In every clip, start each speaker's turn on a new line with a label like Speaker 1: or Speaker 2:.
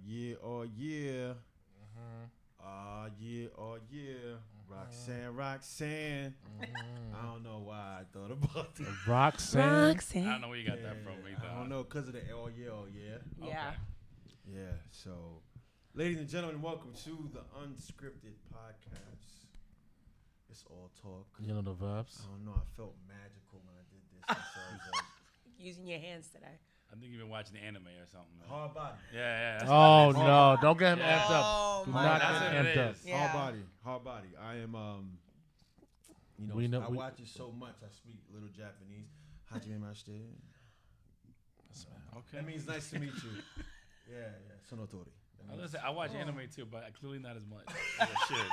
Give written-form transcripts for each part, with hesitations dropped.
Speaker 1: yeah, oh yeah. Yeah, oh yeah. Roxanne. I don't know why I thought about that.
Speaker 2: Roxanne.
Speaker 3: I don't know where you got that from.
Speaker 1: I don't know, because of the oh yeah, oh yeah.
Speaker 3: Yeah.
Speaker 1: Yeah, so, ladies and gentlemen, welcome to the Unscripted Podcast. It's all talk.
Speaker 2: You know the vibes.
Speaker 1: I don't know, I felt magical when I did this. So I was like,
Speaker 3: Using your hands today.
Speaker 4: I think you've been watching the anime or something. Man.
Speaker 1: hard body.
Speaker 4: Yeah.
Speaker 2: Oh no! Don't get him amped up.
Speaker 3: Oh,
Speaker 2: Do
Speaker 3: my
Speaker 2: not
Speaker 4: That's
Speaker 2: get
Speaker 4: what
Speaker 2: him
Speaker 4: it
Speaker 2: amped up.
Speaker 4: is.
Speaker 3: Yeah.
Speaker 1: Hard body. I am, I watch it so much. I speak little Japanese. Hajime mashite.
Speaker 4: Okay.
Speaker 1: That means nice to meet you. Yeah. Sonotori.
Speaker 4: I watch anime too, but clearly not as much as I should.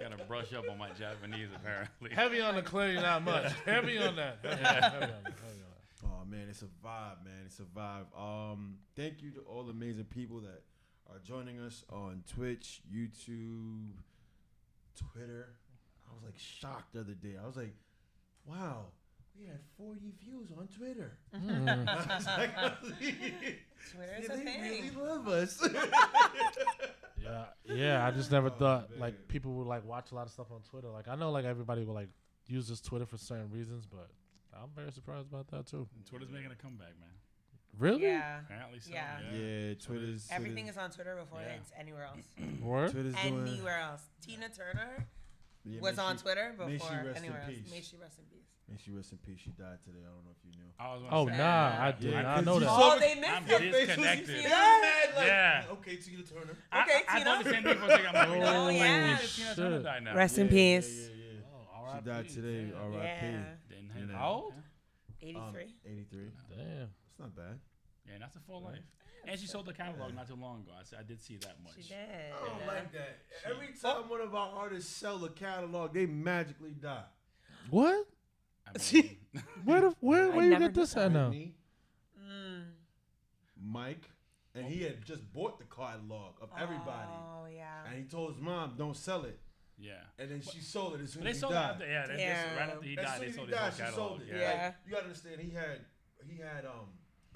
Speaker 4: Gotta brush up on my Japanese apparently.
Speaker 2: Heavy on the clearly not much. Heavy on that. Heavy on that.
Speaker 1: Oh man, it's a vibe, man. It's a vibe. Thank you to all the amazing people that are joining us on Twitch, YouTube, Twitter. I was like shocked the other day. I was like, wow, we had 40 views on Twitter. I was like,
Speaker 3: Twitter's a
Speaker 1: they
Speaker 3: thing.
Speaker 1: really love us.
Speaker 2: Yeah. I just never thought like people would like watch a lot of stuff on Twitter. Like I know like everybody will like use this Twitter for certain reasons, but I'm very surprised about that too.
Speaker 4: Twitter's making a comeback, man.
Speaker 2: Really?
Speaker 3: Yeah.
Speaker 4: Apparently so.
Speaker 3: Yeah.
Speaker 1: Yeah, Twitter's.
Speaker 3: Everything is on Twitter before
Speaker 4: Yeah.
Speaker 3: it's anywhere else.
Speaker 2: Word?
Speaker 1: Twitter's doing.
Speaker 3: Anywhere else. Tina Turner
Speaker 1: Yeah,
Speaker 3: was
Speaker 1: may
Speaker 3: on
Speaker 1: she-
Speaker 3: Twitter
Speaker 1: may she
Speaker 3: before
Speaker 1: rest in
Speaker 3: anywhere else.
Speaker 1: peace.
Speaker 3: May she rest in peace.
Speaker 1: May she rest in peace. She died today. I don't know if you knew.
Speaker 4: I was gonna
Speaker 2: Oh
Speaker 4: say,
Speaker 2: nah, I did.
Speaker 1: Yeah,
Speaker 2: I know
Speaker 1: you
Speaker 2: that.
Speaker 1: saw
Speaker 3: Oh, they missed
Speaker 4: I'm
Speaker 3: it.
Speaker 4: disconnected.
Speaker 3: Yeah.
Speaker 1: Okay, Tina Turner.
Speaker 3: Okay,
Speaker 4: I
Speaker 3: Tina.
Speaker 4: thought the same thing for a second. I'm like,
Speaker 2: Oh,
Speaker 3: yeah.
Speaker 4: Tina Turner
Speaker 2: shit.
Speaker 4: died now.
Speaker 3: Rest in peace.
Speaker 1: Yeah.
Speaker 2: Oh,
Speaker 1: She died today. R.I.P.
Speaker 3: Yeah.
Speaker 4: Didn't
Speaker 1: You
Speaker 4: hit
Speaker 1: know.
Speaker 2: How old?
Speaker 3: 83.
Speaker 1: 83.
Speaker 2: Damn.
Speaker 1: It's not bad.
Speaker 4: Yeah, that's a full life. And she sold the catalog not too long ago. I did see that much.
Speaker 3: She did.
Speaker 1: I don't like that. Every time one of our artists sell a catalog, they magically die.
Speaker 2: What?
Speaker 4: I mean,
Speaker 2: Where you
Speaker 3: never
Speaker 2: get this at now?
Speaker 1: Whitney, Mike, and he had just bought the catalog of everybody.
Speaker 3: Oh, yeah.
Speaker 1: And he told his mom, don't sell it.
Speaker 4: yeah.
Speaker 1: And then she sold it as soon
Speaker 4: But they
Speaker 1: as he
Speaker 4: sold it
Speaker 1: died.
Speaker 4: after, yeah, right after he
Speaker 1: As
Speaker 4: died,
Speaker 1: soon
Speaker 4: they
Speaker 1: as
Speaker 4: sold
Speaker 1: he
Speaker 4: his whole
Speaker 1: died, she
Speaker 4: catalog.
Speaker 1: sold it.
Speaker 4: Yeah.
Speaker 3: Yeah.
Speaker 1: Like, you gotta understand, he had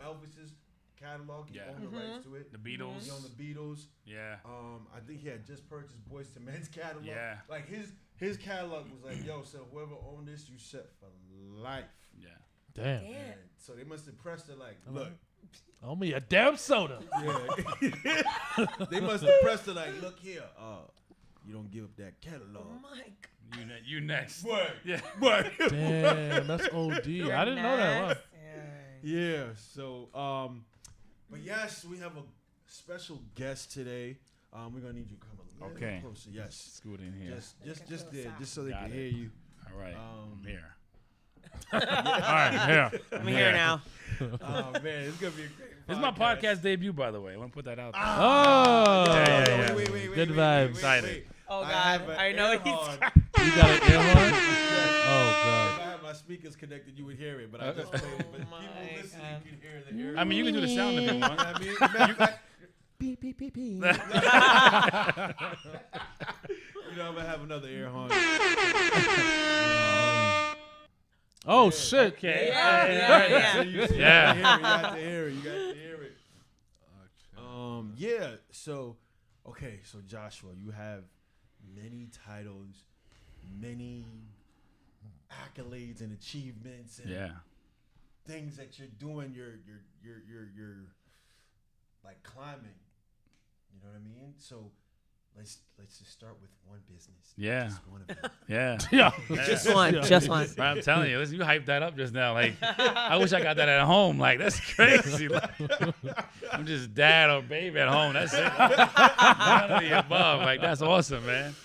Speaker 1: Elvis's catalog. He
Speaker 4: Yeah.
Speaker 1: owned the rights to it.
Speaker 4: The Beatles.
Speaker 1: He owned the Beatles.
Speaker 4: Yeah.
Speaker 1: I think he had just purchased Boyz II Men's catalog.
Speaker 4: Yeah.
Speaker 1: Like his catalog was like, yo, so whoever owned this, you set for life.
Speaker 4: Yeah.
Speaker 2: Damn.
Speaker 3: Damn.
Speaker 1: And so they must have pressed her like, look.
Speaker 2: Owe me a damn soda.
Speaker 1: Yeah. They must have pressed her like, look here. You don't give up that catalog.
Speaker 3: Mike.
Speaker 4: You next.
Speaker 1: What?
Speaker 4: Yeah.
Speaker 1: What?
Speaker 2: Damn, that's OD. I didn't know that. Wow.
Speaker 1: Yeah. So, but yes, we have a special guest today. We're gonna need you to come a little
Speaker 4: Okay.
Speaker 1: closer. Yes.
Speaker 4: Scoot in here.
Speaker 1: Just there, just so they
Speaker 4: Got
Speaker 1: can
Speaker 4: it.
Speaker 1: hear you.
Speaker 4: All right. I'm here.
Speaker 2: All right, here.
Speaker 3: I'm here now.
Speaker 1: Oh man, it's gonna be a great.
Speaker 4: This is my podcast debut, by the way. I want to put that out there.
Speaker 2: Oh,
Speaker 4: Yeah.
Speaker 1: Wait,
Speaker 2: Good vibes.
Speaker 4: Excited.
Speaker 3: Oh,
Speaker 1: I
Speaker 3: God.
Speaker 1: have an
Speaker 3: I know
Speaker 1: air
Speaker 3: he's
Speaker 1: horn.
Speaker 2: You got an ear horn? Oh,
Speaker 1: If
Speaker 2: God.
Speaker 1: I had my speakers connected, you would hear it, but I just played it. But people
Speaker 3: my
Speaker 1: listening
Speaker 3: God.
Speaker 1: can hear the air.
Speaker 4: I mean, you can do the sound if you
Speaker 1: You
Speaker 4: want.
Speaker 1: know what I mean? Matter of fact, beep, beep, beep, beep. You know, I'm gonna have another air horn.
Speaker 2: Oh, shit.
Speaker 4: Okay.
Speaker 3: Yeah.
Speaker 1: So you
Speaker 4: Yeah.
Speaker 1: got to hear it. You got to hear it. Yeah. So, okay. So Joshua, you have many titles, many accolades and achievements, and
Speaker 4: Yeah.
Speaker 1: things that you're doing. You're like climbing. You know what I mean? So let's just start with one business.
Speaker 4: Yeah.
Speaker 1: Just one of them.
Speaker 4: Yeah.
Speaker 2: Yeah.
Speaker 3: Just one. Just one.
Speaker 4: Right, I'm telling you, listen, you hyped that up just now. Like, I wish I got that at home. Like, that's crazy. Like, I'm just dad or baby at home. That's it. None of the above. Like, that's awesome, man.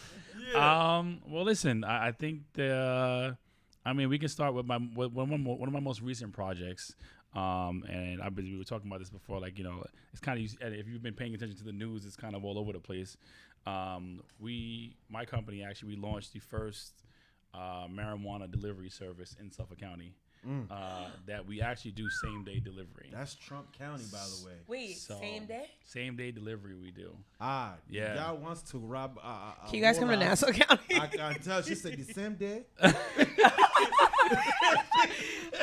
Speaker 4: Well, listen, I think we can start with one of my most recent projects. And we were talking about this before. Like, you know, it's kind of, if you've been paying attention to the news, it's kind of all over the place. My company actually, we launched the first marijuana delivery service in Suffolk County. That we actually do same day delivery.
Speaker 1: That's Trump County, by the way.
Speaker 3: Wait,
Speaker 4: So,
Speaker 3: same day?
Speaker 4: Same day delivery we do.
Speaker 1: Yeah. Y'all wants to rob.
Speaker 3: Can you guys come to Nassau County?
Speaker 1: I can tell. She said the same day.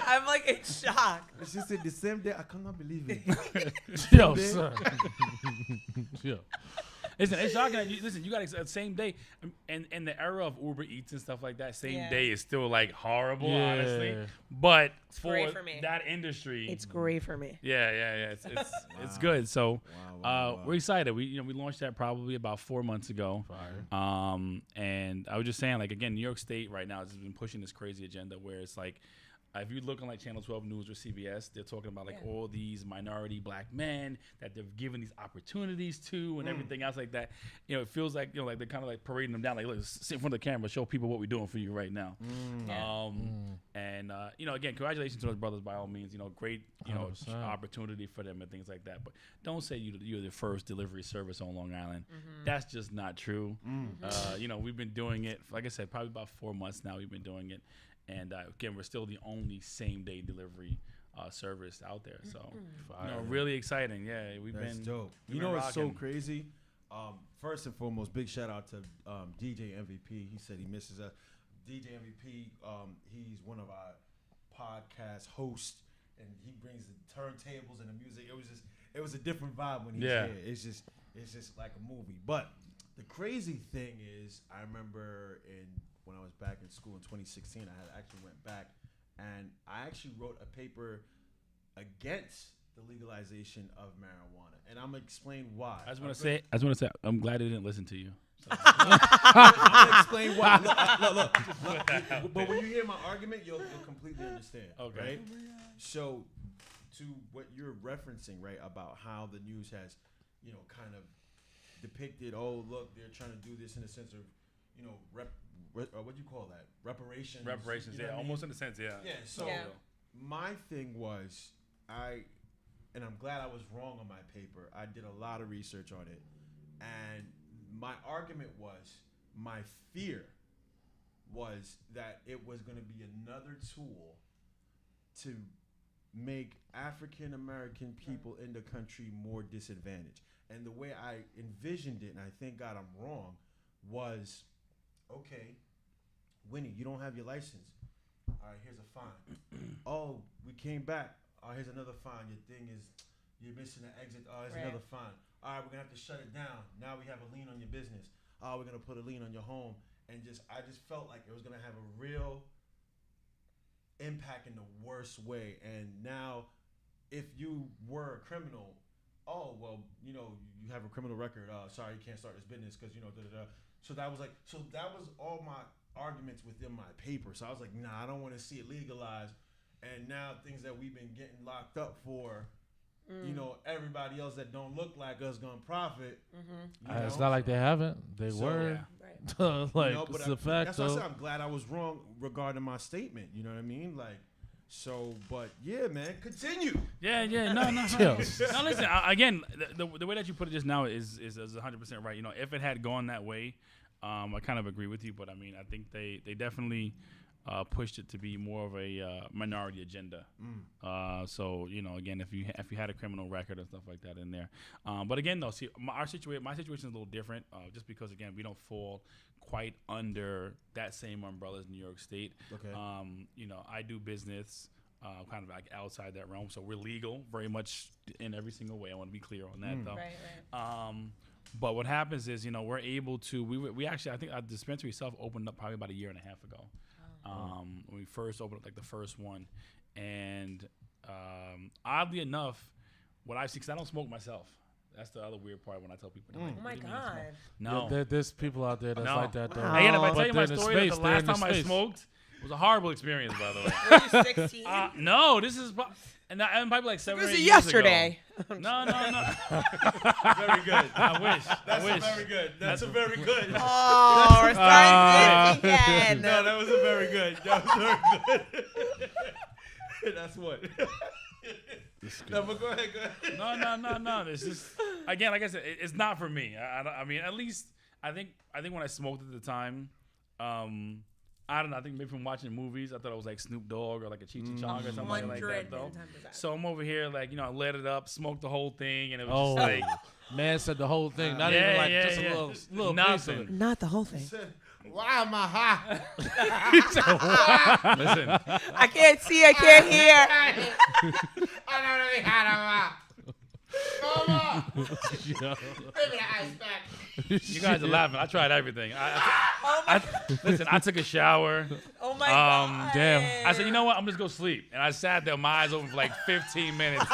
Speaker 3: I'm like in shock.
Speaker 1: She said the same day. I cannot believe it.
Speaker 2: Yo, son. Yo.
Speaker 4: Listen, it's shocking. That listen, you got the same day, and in the era of Uber Eats and stuff like that, same day is still like horrible, honestly. But
Speaker 3: great for me.
Speaker 4: that industry,
Speaker 3: It's great for me.
Speaker 4: yeah, it's good. So
Speaker 1: Wow.
Speaker 4: we're excited. We launched that probably about 4 months ago.
Speaker 2: Fire.
Speaker 4: And I was just saying, like, again, New York State right now has been pushing this crazy agenda where it's like, if you look on like Channel 12 News or CBS, they're talking about like all these minority black men that they've given these opportunities to and everything else like that. You know, it feels like, like they're kind of like parading them down. Like, look, sit in front of the camera, show people what we're doing for you right now. And again, congratulations to those brothers by all means. Great,
Speaker 2: 100%.
Speaker 4: opportunity for them and things like that. But don't say you're the first delivery service on Long Island. That's just not true. We've been doing it, like I said, probably about 4 months now. We've been doing it. And again, we're still the only same-day delivery service out there. So, really exciting. Yeah,
Speaker 1: That's
Speaker 4: been
Speaker 1: dope.
Speaker 4: we've
Speaker 1: You
Speaker 4: been
Speaker 1: know what's so
Speaker 4: rocking.
Speaker 1: crazy? First and foremost, big shout out to DJ MVP. He said he misses us. DJ MVP, he's one of our podcast hosts, and he brings the turntables and the music. It was a different vibe when he's here. It's just like a movie. But the crazy thing is, I remember when I was back in school in 2016, I had actually went back and I actually wrote a paper against the legalization of marijuana, and I'm gonna explain why.
Speaker 4: I just want to say, I'm glad they didn't listen to you.
Speaker 1: I'm gonna explain why. Look. But when you hear my argument, you'll completely understand.
Speaker 4: Okay.
Speaker 1: Right? So, to what you're referencing, right, about how the news has, kind of depicted, oh, look, they're trying to do this in a sense of, what do you call that? Reparations.
Speaker 4: Reparations,
Speaker 1: you know what I mean?
Speaker 4: almost in a sense, yeah.
Speaker 1: Yeah. So my thing was, and I'm glad I was wrong on my paper. I did a lot of research on it, and my argument was, my fear was that it was going to be another tool to make African American people in the country more disadvantaged. And the way I envisioned it, and I thank God I'm wrong, was, okay, Winnie, you don't have your license. All right, here's a fine. Oh, we came back. Oh, here's another fine. Your thing is, you're missing an exit. Oh, here's another fine. All right, we're going to have to shut it down. Now we have a lien on your business. Oh, we're going to put a lien on your home. And I just felt like it was going to have a real impact in the worst way. And now, if you were a criminal, oh, well, you have a criminal record. Sorry, you can't start this business because, da-da-da. So that was all my arguments within my paper. So I was like, nah, I don't want to see it legalized. And now things that we've been getting locked up for, everybody else that don't look like us gonna profit.
Speaker 2: It's not like they haven't. They were.
Speaker 1: Yeah.
Speaker 2: Like,
Speaker 1: but
Speaker 2: it's a fact,
Speaker 1: that's why I said I'm glad I was wrong regarding my statement. You know what I mean? Like, so, but yeah, man, continue.
Speaker 4: Yeah, no. No, listen, again, the way that you put it just now is 100% right. If it had gone that way, I kind of agree with you, but I mean, I think they definitely pushed it to be more of a minority agenda. So again, if you had a criminal record and stuff like that in there, but again, though, see, my situation is a little different, just because again we don't fall quite under that same umbrella as New York State.
Speaker 1: Okay.
Speaker 4: I do business kind of like outside that realm, so we're legal very much in every single way. I want to be clear on that, though.
Speaker 3: Right.
Speaker 4: But what happens is, we're able to. We actually, I think our dispensary itself opened up probably about a year and a half ago. When we first opened up, like the first one, and oddly enough, what I see, because I don't smoke myself. That's the other weird part when I tell people. Like,
Speaker 3: Oh my God.
Speaker 4: No.
Speaker 2: There's people out there that's like that, though.
Speaker 3: Wow.
Speaker 4: Again, if I
Speaker 2: But
Speaker 4: tell you my
Speaker 2: they're in the
Speaker 4: story,
Speaker 2: space,
Speaker 4: the
Speaker 2: they're
Speaker 4: last
Speaker 2: in the
Speaker 4: time I
Speaker 2: space.
Speaker 4: smoked, it was a horrible experience, by the way.
Speaker 3: Were you 16?
Speaker 4: No, this is I'm probably like 7 or 8
Speaker 3: This is
Speaker 4: years
Speaker 3: yesterday.
Speaker 4: ago. No.
Speaker 1: Very good.
Speaker 4: I wish.
Speaker 1: That's very good. That's a very good.
Speaker 3: Oh, we're starting this again.
Speaker 1: No, that was a very good. That was very good. That's what. No, but go ahead.
Speaker 4: No. It's just, again, like I said, it's not for me. I mean, at least I think when I smoked at the time, I don't know. I think maybe from watching movies, I thought it was like Snoop Dogg or like a Cheech and Chong or something like that, though.
Speaker 3: 110%.
Speaker 4: So I'm over here, like, I let it up, smoked the whole thing, and it was
Speaker 2: Oh,
Speaker 4: just like,
Speaker 2: man said the whole thing. Not
Speaker 4: Yeah,
Speaker 2: even like
Speaker 4: yeah,
Speaker 2: just
Speaker 4: yeah.
Speaker 2: a little piece of
Speaker 4: Nothing.
Speaker 2: it.
Speaker 3: Not the whole thing.
Speaker 1: Why am I high?
Speaker 4: listen,
Speaker 3: I can't see. I can't hear.
Speaker 1: I don't really had a Mama,
Speaker 2: Yo.
Speaker 1: give me the ice back.
Speaker 4: you guys are laughing. I tried everything.
Speaker 3: Oh my,
Speaker 4: Listen, I took a shower.
Speaker 3: oh my God.
Speaker 2: damn.
Speaker 4: I said, you know what? I'm just going to sleep. And I sat there, my eyes open for like 15 minutes,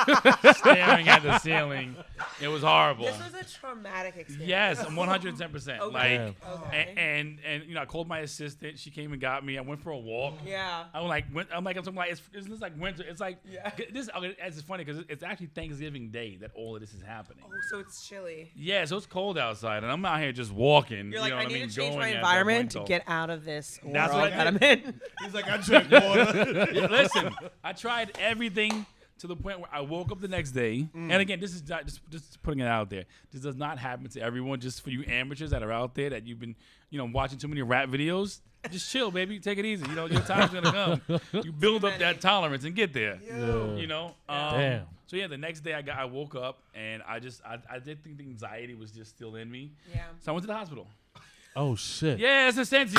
Speaker 4: staring at the ceiling. It was horrible.
Speaker 3: This was a traumatic experience.
Speaker 4: Yes, I'm 110%.
Speaker 3: Okay.
Speaker 4: Like,
Speaker 3: Okay.
Speaker 4: and I called my assistant. She came and got me. I went for a walk.
Speaker 3: Yeah.
Speaker 4: I'm talking like it's like winter. It's like
Speaker 3: Yeah.
Speaker 4: this. It's funny because it's actually Thanksgiving Day that all of this is happening.
Speaker 3: Oh, so it's chilly.
Speaker 4: Yeah, so it's cold outside, and I'm out here just walking.
Speaker 3: You're like,
Speaker 4: you know
Speaker 3: I
Speaker 4: what
Speaker 3: need
Speaker 4: mean?
Speaker 3: to change
Speaker 4: Going
Speaker 3: my
Speaker 4: at that
Speaker 3: environment
Speaker 4: point,
Speaker 3: to
Speaker 4: though.
Speaker 3: get out of this
Speaker 4: That's
Speaker 3: world
Speaker 4: what I
Speaker 3: that I'm
Speaker 4: did.
Speaker 3: in.
Speaker 1: He's like, I drink water.
Speaker 4: Yeah, listen, I tried everything to the point where I woke up the next day, and again, this is not just putting it out there. This does not happen to everyone. Just for you amateurs that are out there that you've been, watching too many rap videos. Just chill, baby. Take it easy. Your time's gonna come. You build up that tolerance and get there.
Speaker 2: Yeah. Damn.
Speaker 4: So yeah, the next day I woke up and I did think the anxiety was just still in me.
Speaker 3: Yeah.
Speaker 4: So I went to the hospital.
Speaker 2: Oh shit.
Speaker 4: Yeah, it's a sense.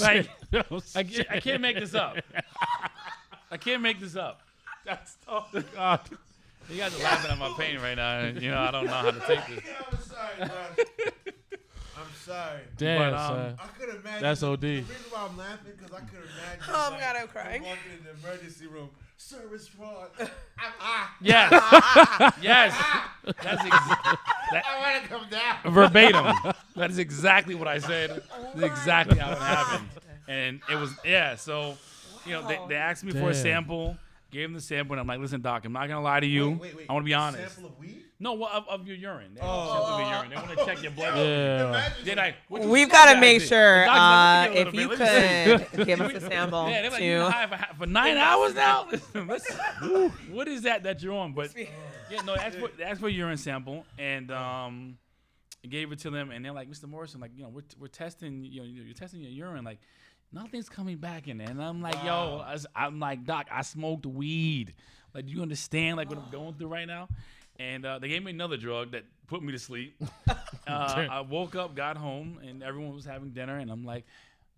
Speaker 4: Like,
Speaker 2: Oh,
Speaker 4: I can't make this up. I can't make this up.
Speaker 2: That's God.
Speaker 4: You guys are laughing at my pain right now. And, I don't know how to take this.
Speaker 1: I'm sorry, bro. I'm sorry.
Speaker 2: Damn,
Speaker 4: But,
Speaker 2: son.
Speaker 1: I could imagine.
Speaker 2: That's OD.
Speaker 1: The reason why I'm laughing because I could imagine.
Speaker 3: Oh my God, I'm crying.
Speaker 1: Walking in the emergency room, service fraud.
Speaker 4: Yes. Yes. That's
Speaker 1: I want to come down.
Speaker 4: verbatim. That is exactly what I said. That's exactly how it happened. And it was, so, they asked me for a
Speaker 2: Damn.
Speaker 4: sample, gave them the sample, and I'm like, listen, doc, I'm not going to lie to you.
Speaker 1: Wait.
Speaker 4: I want to be honest.
Speaker 1: Sample of weed?
Speaker 4: No, of your urine. They want a sample of your urine. They want to check your blood.
Speaker 2: Yeah.
Speaker 1: Imagine
Speaker 4: They're like, what you
Speaker 3: We've
Speaker 4: smoke
Speaker 3: got to
Speaker 4: that
Speaker 3: make
Speaker 4: day?
Speaker 3: sure
Speaker 4: The doc's like, let me
Speaker 3: if
Speaker 4: get a
Speaker 3: you
Speaker 4: little bit. Let me see.
Speaker 3: could give us a sample
Speaker 4: Yeah, they're like, you been
Speaker 3: to.
Speaker 4: high for 9 hours now? Listen, what is that you're on? But yeah, no, they asked for a urine sample, and I gave it to them, and they're like, Mr. Morrison, like, we're testing, you're testing your urine, like, nothing's coming back in there. And I'm like, I'm like, doc, I smoked weed. Like, do you understand, like, what I'm going through right now? And they gave me another drug that put me to sleep. I woke up, got home, and everyone was having dinner, and I'm like,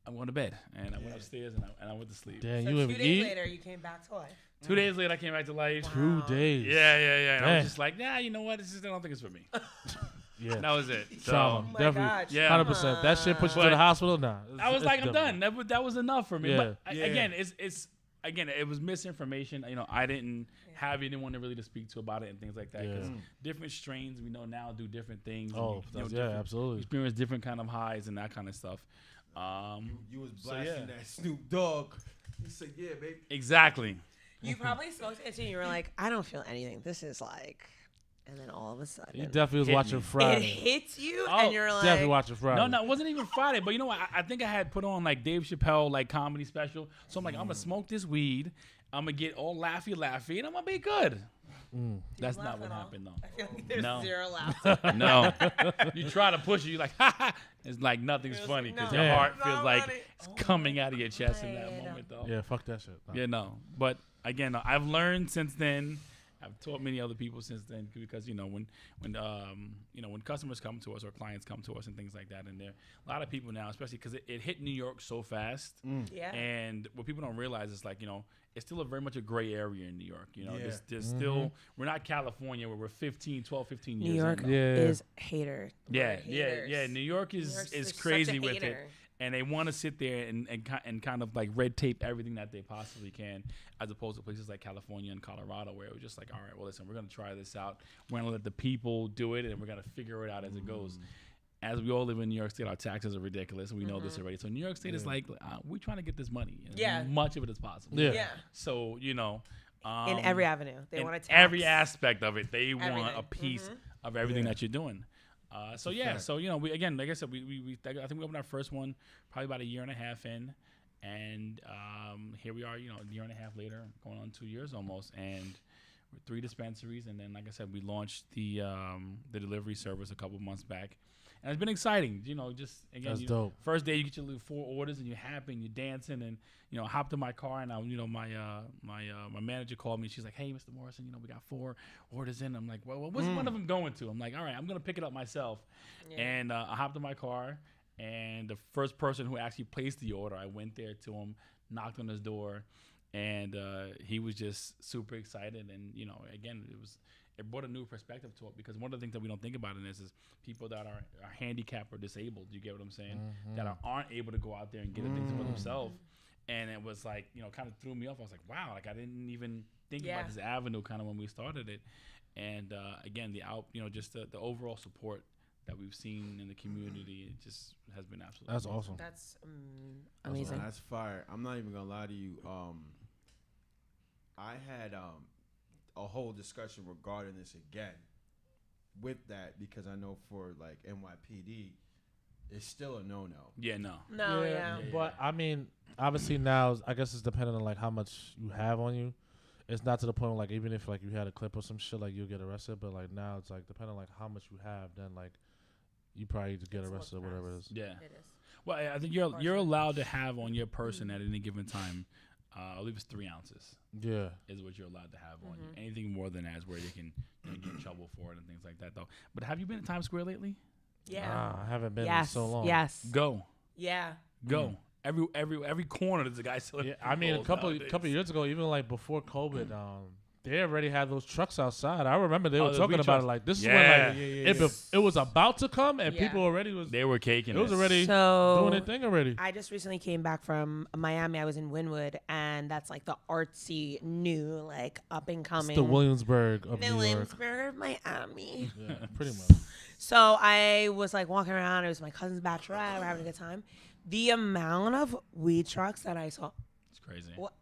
Speaker 4: I'm going to bed. And I went upstairs, and I went to sleep.
Speaker 2: Damn,
Speaker 3: So
Speaker 2: you
Speaker 3: 2
Speaker 2: ever
Speaker 3: days
Speaker 2: eat?
Speaker 3: later, you came back to life.
Speaker 4: 2 days later, I came back to life.
Speaker 2: 2 days.
Speaker 4: Yeah. And I was
Speaker 2: Damn.
Speaker 4: just like, you know what? I don't think it's for me.
Speaker 2: Yeah.
Speaker 4: That was it. So
Speaker 2: Trauma.
Speaker 3: Oh my
Speaker 2: Definitely.
Speaker 3: God.
Speaker 4: Yeah.
Speaker 2: 100%. That shit puts you to
Speaker 4: But
Speaker 2: the hospital? Nah.
Speaker 4: I was
Speaker 2: it's
Speaker 4: like, I'm
Speaker 2: different.
Speaker 4: done. That was enough for me.
Speaker 2: Yeah.
Speaker 4: But again, it was misinformation. I didn't have anyone to really to speak to about it and things like that. Because different strains we know now do different things.
Speaker 2: Oh,
Speaker 4: and,
Speaker 2: yeah, absolutely.
Speaker 4: Experience different kind of highs and that kind of stuff.
Speaker 1: You was
Speaker 4: So,
Speaker 1: blasting
Speaker 4: yeah.
Speaker 1: that Snoop Dogg. He said, yeah, baby.
Speaker 4: Exactly.
Speaker 3: You probably smoked it and you were like, I don't feel anything. This is like, and then all of a sudden,
Speaker 2: You definitely was
Speaker 4: Hit
Speaker 2: watching
Speaker 4: me.
Speaker 3: it
Speaker 2: Friday.
Speaker 3: hits you,
Speaker 4: Oh,
Speaker 3: and you're like,
Speaker 2: Definitely watching Friday.
Speaker 4: No, it wasn't even Friday. But you know what? I think I had put on like Dave Chappelle like comedy special. So I'm like, I'm gonna smoke this weed. I'm gonna get all laughy, and I'm gonna be good. That's
Speaker 3: laugh
Speaker 4: not what
Speaker 3: at all?
Speaker 4: happened though.
Speaker 3: I feel like there's
Speaker 4: No.
Speaker 3: zero laughter.
Speaker 4: No, you try to push it. You're like, ha ha. It's like nothing's
Speaker 3: It's
Speaker 4: funny because
Speaker 3: no,
Speaker 4: your
Speaker 2: Yeah.
Speaker 4: heart
Speaker 3: not
Speaker 4: feels like
Speaker 3: funny.
Speaker 4: it's coming out of your chest in that
Speaker 3: God.
Speaker 4: moment though.
Speaker 2: Yeah, fuck that shit. Nah.
Speaker 4: Yeah, no. But again, I've learned since then. I've taught many other people since then because when customers come to us or clients come to us and things like that, and there a lot of people now, especially because it hit New York so fast,
Speaker 3: Yeah.
Speaker 4: and what people don't realize is like it's still very much a gray area in New York.
Speaker 1: Yeah.
Speaker 4: There's still we're not California where we're 15
Speaker 3: New
Speaker 4: years
Speaker 3: York
Speaker 4: in.
Speaker 2: Yeah.
Speaker 3: is hater.
Speaker 4: Yeah,
Speaker 3: We're
Speaker 4: yeah.
Speaker 3: haters.
Speaker 4: New York
Speaker 3: New
Speaker 4: is
Speaker 3: York's
Speaker 4: is
Speaker 3: just
Speaker 4: crazy
Speaker 3: such a
Speaker 4: with it,
Speaker 3: hater.
Speaker 4: and they want to sit there and kind of like red tape everything that they possibly can, as opposed to places like California and Colorado where it was just like, all right, well, listen, we're gonna try this out. We're gonna let the people do it, and we're gonna figure it out as it goes. As we all live in New York State, our taxes are ridiculous, and we know this already. So New York State is like, we're trying to get this money,
Speaker 3: Yeah.
Speaker 4: as much of it as possible.
Speaker 2: Yeah.
Speaker 3: Yeah.
Speaker 4: So
Speaker 3: In every avenue, they
Speaker 4: in
Speaker 3: want to tax
Speaker 4: every aspect of it. They want
Speaker 3: everything.
Speaker 4: a piece of everything that you're doing. So we again, like I said, we I think we opened our first one probably about a year and a half in, and here we are, a year and a half later, going on 2 years almost, and we're 3 dispensaries, and then like I said, we launched the delivery service a couple months back, And it's been exciting. You know, just again,
Speaker 2: That's dope.
Speaker 4: first day you get your little 4 orders and you're happy and you're dancing and you know, I hopped in my car and my manager called me. She's like, "Hey, Mr. Morrison, you know, we got 4 orders in." I'm like, "Well, what's one of them going to?" I'm like, "All right, I'm gonna pick it up myself."
Speaker 3: Yeah.
Speaker 4: And I hopped in my car, and the first person who actually placed the order, I went there to him, knocked on his door, and he was just super excited. And you know, again, it brought a new perspective to it, because one of the things that we don't think about in this is people that are handicapped or disabled. You get what I'm saying? That aren't able to go out there and get things for themselves. And it was like, you know, kind of threw me off. I was like, wow, like I didn't even think about this avenue kind of when we started it. And again, just the overall support that we've seen in the community, it just has been absolutely
Speaker 2: That's
Speaker 4: amazing.
Speaker 2: awesome.
Speaker 3: That's amazing.
Speaker 1: That's fire. I'm not even gonna lie to you. I had a whole discussion regarding this again with that, because I know for like NYPD, it's still a no.
Speaker 4: Yeah, no.
Speaker 3: No, yeah.
Speaker 2: But I mean, obviously now, I guess it's dependent on like how much you have on you. It's not to the point where, like, even if like you had a clip or some shit, like you'll get arrested. But like now it's like depending on like how much you have, then like you probably just get
Speaker 3: It's
Speaker 2: arrested or
Speaker 3: more
Speaker 2: whatever it is.
Speaker 4: Yeah.
Speaker 3: It is.
Speaker 4: Well, I think you're allowed to have on your person at any given time, I believe it's 3 ounces
Speaker 2: Yeah.
Speaker 4: is what you're allowed to have on you. Anything more than that is where you can get in trouble for it and things like that, though. But have you been to Times Square lately?
Speaker 3: Yeah.
Speaker 2: Nah, I haven't been in
Speaker 3: Yes.
Speaker 2: so long.
Speaker 3: Yes.
Speaker 4: Go.
Speaker 3: Yeah.
Speaker 4: Go. Every corner there's a guy selling.
Speaker 2: Yeah, I mean, a
Speaker 4: gold
Speaker 2: couple
Speaker 4: nowadays.
Speaker 2: years ago, even like before COVID, they already had those trucks outside. I remember they were
Speaker 4: those
Speaker 2: talking
Speaker 4: weed
Speaker 2: about
Speaker 4: trucks.
Speaker 2: it like this
Speaker 4: Yeah.
Speaker 2: is when like it was about to come, and
Speaker 3: Yeah.
Speaker 2: people already was
Speaker 4: They were caking
Speaker 2: it was
Speaker 4: it.
Speaker 2: already
Speaker 3: So
Speaker 2: doing their thing already.
Speaker 3: I just recently came back from Miami. I was in Wynwood, and that's like the artsy, new, like up and
Speaker 2: It's
Speaker 3: coming.
Speaker 2: the Williamsburg of
Speaker 3: the
Speaker 2: New York.
Speaker 3: Williamsburg of Miami.
Speaker 2: Yeah, pretty much.
Speaker 3: So I was like walking around. It was my cousin's bachelorette. We're having a good time. The amount of weed trucks that I saw,
Speaker 4: It's crazy.
Speaker 3: What?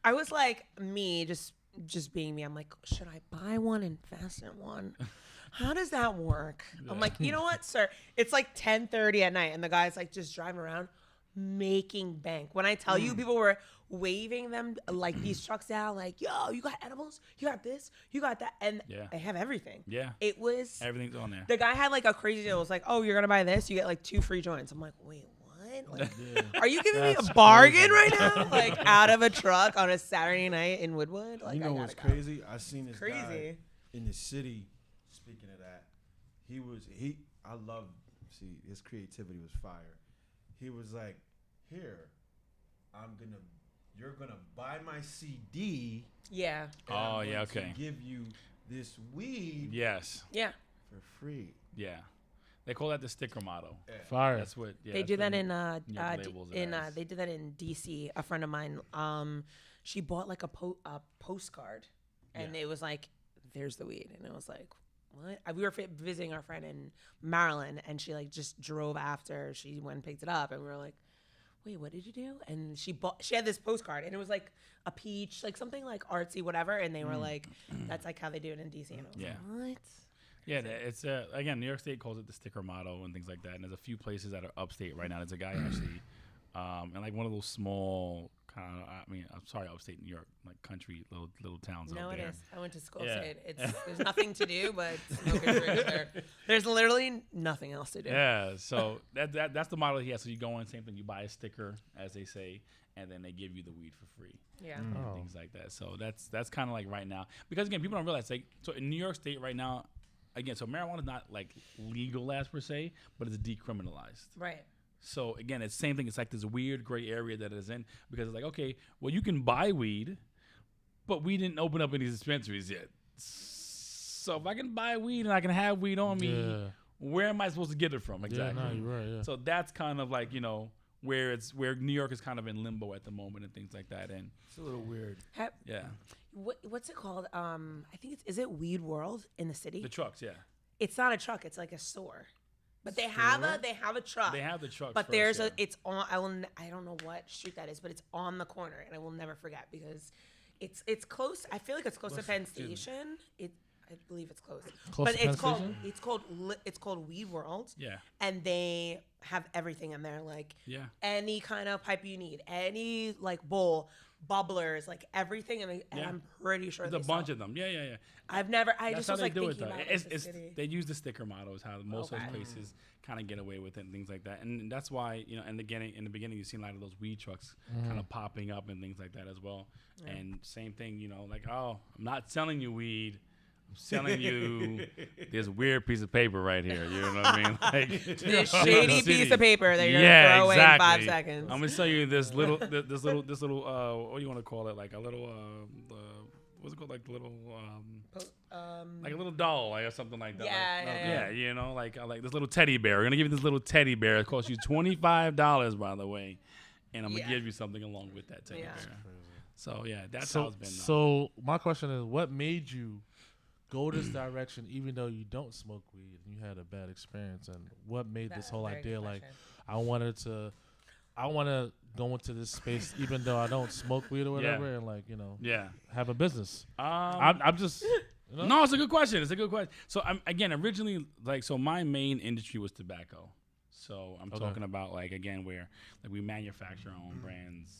Speaker 3: I was like, me, just being me. I'm like, should I buy one and fasten one? How does that work? I'm like, you know what, sir? It's like 10:30 at night, and the guy's like just driving around making bank. When I tell you, people were waving them like these trucks down, like, yo, you got edibles, you got this, you got that, and
Speaker 4: Yeah.
Speaker 3: they have everything.
Speaker 4: Yeah.
Speaker 3: It was
Speaker 4: Everything's on there.
Speaker 3: the guy had like a crazy deal. It was like, oh, you're gonna buy this, you get like 2 free joints. I'm like, wait, what? Like, are you giving me
Speaker 2: That's
Speaker 3: a bargain right now? Like out of a truck on a Saturday night in Woodwood? Like,
Speaker 1: You know
Speaker 3: I
Speaker 1: what's
Speaker 3: gotta go.
Speaker 1: crazy? I seen this guy
Speaker 3: Crazy.
Speaker 1: in the city. Speaking of that, I love. See, his creativity was fire. He was like, "Here, you're gonna buy my CD.
Speaker 3: Yeah,
Speaker 1: and I'm
Speaker 4: Oh, yeah,
Speaker 1: going to
Speaker 4: okay.
Speaker 1: Give you this weed
Speaker 4: Yes.
Speaker 3: yeah.
Speaker 1: for free."
Speaker 4: Yeah. They call that the sticker model.
Speaker 2: Fire.
Speaker 4: That's what. Yeah,
Speaker 3: They
Speaker 4: that's
Speaker 3: do
Speaker 4: what
Speaker 3: that
Speaker 4: you-
Speaker 3: in
Speaker 4: labels it as.
Speaker 3: they did that in DC. A friend of mine, she bought like a postcard, and
Speaker 4: Yeah.
Speaker 3: it was like, "There's the weed," and it was like, "What?" We were visiting our friend in Maryland, and she like just drove after she went and picked it up, and we were like, "Wait, what did you do?" And she had this postcard, and it was like a peach, like something like artsy, whatever, and they were like, "That's like how they do it in DC," and I was
Speaker 4: Yeah.
Speaker 3: like, "What?"
Speaker 4: Yeah, it's again, New York State calls it the sticker model and things like that. And there's a few places that are upstate right now. There's a guy actually, and like one of those small kind of, I'm sorry, upstate New York, like country little towns
Speaker 3: No,
Speaker 4: out
Speaker 3: it
Speaker 4: there.
Speaker 3: is. I went to school.
Speaker 4: Yeah.
Speaker 3: Yeah. There's nothing to do but smoke and drink there. There's literally nothing else to do.
Speaker 4: Yeah, so that's the model he has. So you go in, same thing, you buy a sticker, as they say, and then they give you the weed for free.
Speaker 3: Yeah.
Speaker 4: And
Speaker 2: Oh.
Speaker 4: things like that. So that's kind of like right now, because again, people don't realize, like, so in New York State right now, again, so marijuana is not like legalized per se, but it's decriminalized.
Speaker 3: Right.
Speaker 4: So again, it's the same thing. It's like this weird gray area that it's in, because it's like, okay, well, you can buy weed, but we didn't open up any dispensaries yet. So if I can buy weed and I can have weed on me,
Speaker 2: Yeah.
Speaker 4: where am I supposed to get it from exactly?
Speaker 2: Yeah, no, you're right. Yeah.
Speaker 4: So that's kind of like, where New York is kind of in limbo at the moment and things like that. And
Speaker 1: It's a little weird.
Speaker 4: yeah,
Speaker 3: What's it called? I think is it Weed World in the city?
Speaker 4: the trucks, yeah,
Speaker 3: It's not a truck. It's like a store. But they have a truck.
Speaker 4: they have the trucks.
Speaker 3: But
Speaker 4: first,
Speaker 3: there's
Speaker 4: yeah.
Speaker 3: it's on. I don't know what street that is, but it's on the corner, and I will never forget because it's close. I feel like it's close to Penn Station. I believe it's close.
Speaker 2: Close
Speaker 3: but
Speaker 2: to Penn
Speaker 3: it's called
Speaker 2: Station?
Speaker 3: it's called Weed World.
Speaker 4: Yeah,
Speaker 3: And they have everything in there, like
Speaker 4: yeah.
Speaker 3: any kind of pipe you need, any like bowl, bubblers, like everything, and
Speaker 4: Yeah.
Speaker 3: I'm pretty sure
Speaker 4: There's a bunch of them. Yeah.
Speaker 3: I've never. I
Speaker 4: That's
Speaker 3: just
Speaker 4: how
Speaker 3: was
Speaker 4: they
Speaker 3: like
Speaker 4: do it
Speaker 3: thinking
Speaker 4: though.
Speaker 3: about
Speaker 4: It's,
Speaker 3: the
Speaker 4: it's
Speaker 3: city.
Speaker 4: they use the sticker model is how most of
Speaker 3: Okay.
Speaker 4: those places kind of get away with it and things like that. And that's why, you know, and again in the beginning you see a lot of those weed trucks kind of popping up and things like that as well. And same thing, you know, like, oh, I'm not selling you weed. I'm selling you this weird piece of paper right here. You know what I mean? Like
Speaker 3: This shady piece of paper that you're
Speaker 4: yeah,
Speaker 3: gonna throw away in 5
Speaker 4: exactly.
Speaker 3: seconds.
Speaker 4: I'm gonna sell you this little, this little, what do you want to call it? Like a little, what's it called? Like the little, like a little doll, like, or something like that.
Speaker 3: Yeah.
Speaker 4: You know, like this little teddy bear. We're gonna give you this little teddy bear. It costs you $25, by the way, and I'm gonna
Speaker 3: Yeah.
Speaker 4: give you something along with that teddy
Speaker 3: Yeah.
Speaker 4: bear. So yeah, that's
Speaker 2: So,
Speaker 4: how it's been. Though.
Speaker 2: so my question is, what made you go this direction, even though you don't smoke weed and you had a bad experience, and what made this whole idea like, I want to go into this space, even though I don't smoke weed or whatever, and like, you know,
Speaker 4: yeah.
Speaker 2: have a business.
Speaker 4: Um,
Speaker 2: I'm just, you know?
Speaker 4: No, it's a good question. It's a good question. So I'm again originally like so my main industry was tobacco. So I'm talking about like again where like we manufacture our own brands,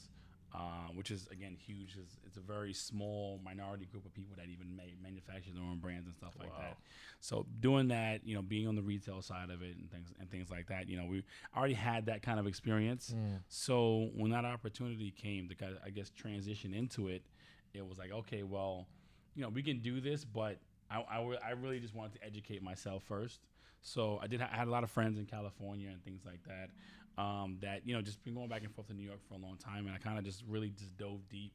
Speaker 4: which is again huge. It's a very small minority group of people that even manufacture their own brands and stuff like that. So doing that, you know, being on the retail side of it and things like that, you know, we already had that kind of experience. So when that opportunity came to kind of, I guess, transition into it, it was like, okay, well, you know, we can do this, but I really just wanted to educate myself first. So I had a lot of friends in California and things like that, that, you know, just been going back and forth to New York for a long time. And I kind of just really just dove deep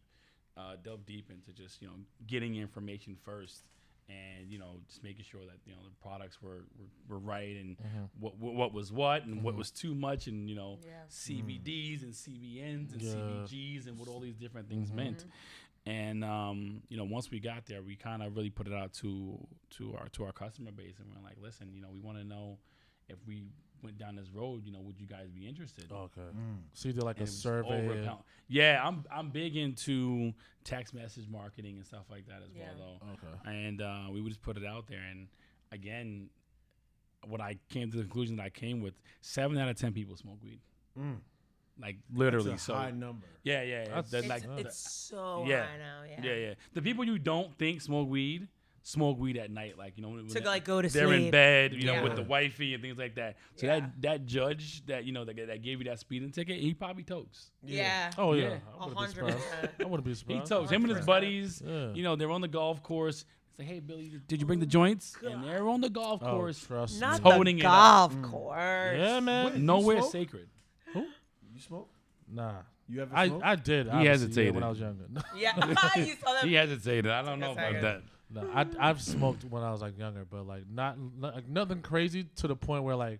Speaker 4: into just, you know, getting information first and, you know, just making sure that, you know, the products were right and what was what and what was too much and, you know, CBDs and CBNs and CBGs and what all these different things meant. And you know, once we got there, we kind of really put it out to our customer base, and we're like, listen, you know, we want to know if we went down this road, you know, would you guys be interested?
Speaker 2: Okay. So you did like
Speaker 4: And
Speaker 2: a
Speaker 4: it was
Speaker 2: survey.
Speaker 4: Yeah, I'm big into text message marketing and stuff like that as well, though.
Speaker 2: Okay.
Speaker 4: And we would just put it out there, and again, what I came to the conclusion that I came with: 7 out of 10 people smoke weed. Like literally,
Speaker 1: That's a
Speaker 4: so
Speaker 1: high number.
Speaker 4: yeah.
Speaker 2: That's-
Speaker 4: Like
Speaker 3: It's so
Speaker 4: Yeah.
Speaker 3: high now.
Speaker 4: yeah. The people you don't think smoke weed at night, like, you know, when
Speaker 3: To like go to
Speaker 4: they're in
Speaker 3: sleep.
Speaker 4: bed, you know,
Speaker 3: Yeah.
Speaker 4: with the wifey and things like that. So
Speaker 3: Yeah.
Speaker 4: that judge that, you know, that gave you that speeding ticket, he probably tokes.
Speaker 3: Yeah.
Speaker 2: Oh yeah,
Speaker 4: Yeah.
Speaker 2: I wouldn't be surprised.
Speaker 3: 100%.
Speaker 2: I wouldn't be
Speaker 4: He
Speaker 2: surprised.
Speaker 4: tokes. Him and his
Speaker 3: 100%.
Speaker 4: buddies,
Speaker 2: Yeah.
Speaker 4: you know, they're on the golf course. It's like, hey, Billy, did you bring the joints? And they're on the golf
Speaker 2: Oh,
Speaker 4: course.
Speaker 2: trust
Speaker 3: Not
Speaker 2: me.
Speaker 4: Toting
Speaker 3: the
Speaker 4: it up.
Speaker 3: golf course.
Speaker 2: Yeah, man.
Speaker 1: What?
Speaker 4: Nowhere
Speaker 1: You smoke?
Speaker 4: sacred.
Speaker 1: You smoke?
Speaker 2: Nah.
Speaker 1: You ever
Speaker 2: I
Speaker 1: smoke?
Speaker 2: did. obviously, yeah,
Speaker 4: hesitated.
Speaker 2: when I was younger.
Speaker 3: Yeah. You saw that.
Speaker 4: He hesitated. I don't know
Speaker 3: a
Speaker 4: about
Speaker 3: second.
Speaker 4: that.
Speaker 2: No, I've smoked when I was like younger, but like not like nothing crazy to the point where like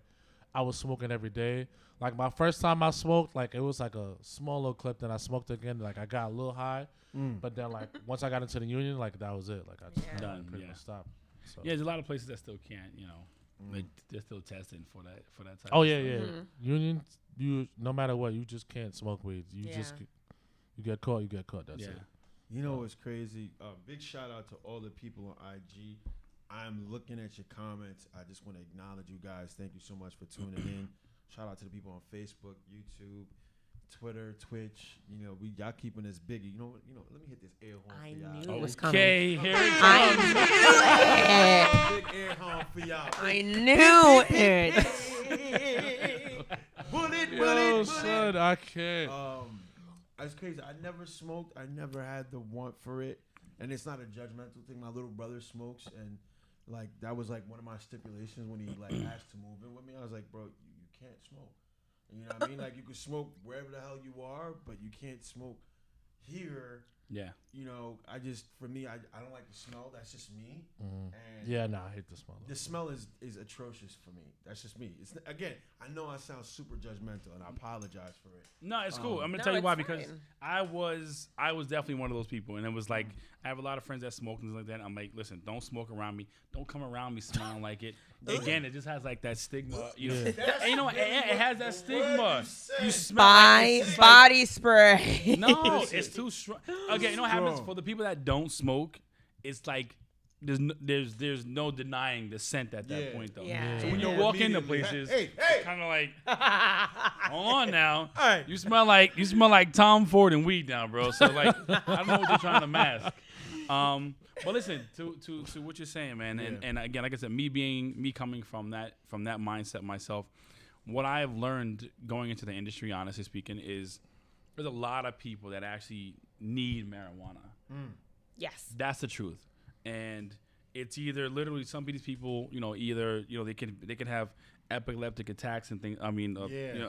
Speaker 2: I was smoking every day. Like my first time I smoked, like it was like a small little clip. Then I smoked again. Like I got a little high, but then like once I got into the union, like that was it. Like I just
Speaker 3: Yeah.
Speaker 2: kinda,
Speaker 4: Done,
Speaker 2: pretty
Speaker 4: yeah.
Speaker 2: much stopped. So.
Speaker 4: Yeah, there's a lot of places that still can't, you know, they're still testing for that type
Speaker 2: Oh
Speaker 4: of
Speaker 2: yeah,
Speaker 4: stuff.
Speaker 2: yeah. Union, you no matter what, you just can't smoke weed. You just
Speaker 3: Yeah.
Speaker 2: you get caught. You get caught. That's
Speaker 4: Yeah.
Speaker 2: it.
Speaker 1: You know what's crazy? Big shout out to all the people on IG. I'm looking at your comments. I just want to acknowledge you guys. Thank you so much for tuning in. Shout out to the people on Facebook, YouTube, Twitter, Twitch. You know, y'all keeping us big. You know, let me hit this air horn
Speaker 3: I
Speaker 1: for y'all.
Speaker 3: knew it was coming.
Speaker 4: Okay, here it
Speaker 3: I
Speaker 4: comes.
Speaker 1: Big air horn for y'all.
Speaker 3: I knew it.
Speaker 1: Bullet,
Speaker 2: Yo,
Speaker 1: bullet,
Speaker 2: son, I can't.
Speaker 1: It's crazy. I never smoked. I never had the want for it, and it's not a judgmental thing. My little brother smokes, and like that was like one of my stipulations when he like asked to move in with me. I was like, bro, you can't smoke. You know what I mean? Like you can smoke wherever the hell you are, but you can't smoke here.
Speaker 4: Yeah.
Speaker 1: You know, for me, I don't like the smell. That's just me. And
Speaker 2: Yeah, nah, I hate the smell.
Speaker 1: the smell is atrocious for me. That's just me. It's again, I know I sound super judgmental, and I apologize for it.
Speaker 4: No, it's cool. I'm gonna
Speaker 3: No,
Speaker 4: tell you
Speaker 3: it's
Speaker 4: why, because
Speaker 3: fine.
Speaker 4: I was definitely one of those people, and it was like I have a lot of friends that smoke and things like that. I'm like, listen, don't smoke around me. Don't come around me smelling like it. Again, it just has like that stigma. You know, and you know, it has that stigma. You smell like, it's just like-
Speaker 3: Body spray.
Speaker 4: no, it's too strong. Again, you know what happens
Speaker 1: Strong.
Speaker 4: for the people that don't smoke? It's like there's no denying the scent at that point though.
Speaker 3: Yeah.
Speaker 4: So when
Speaker 3: Yeah.
Speaker 4: you walk into
Speaker 1: Immediately,
Speaker 4: places,
Speaker 1: hey,
Speaker 4: kind of like, hold on now,
Speaker 1: Hey.
Speaker 4: you smell like Tom Ford and weed now, bro. So like, I don't know what you're trying to mask. But listen to what you're saying, man, and again, like I said, me coming from that mindset myself, what I have learned going into the industry, honestly speaking, is there's a lot of people that actually need marijuana.
Speaker 3: Yes.
Speaker 4: That's the truth. And it's either literally some of these people, they could have epileptic attacks and things. I mean,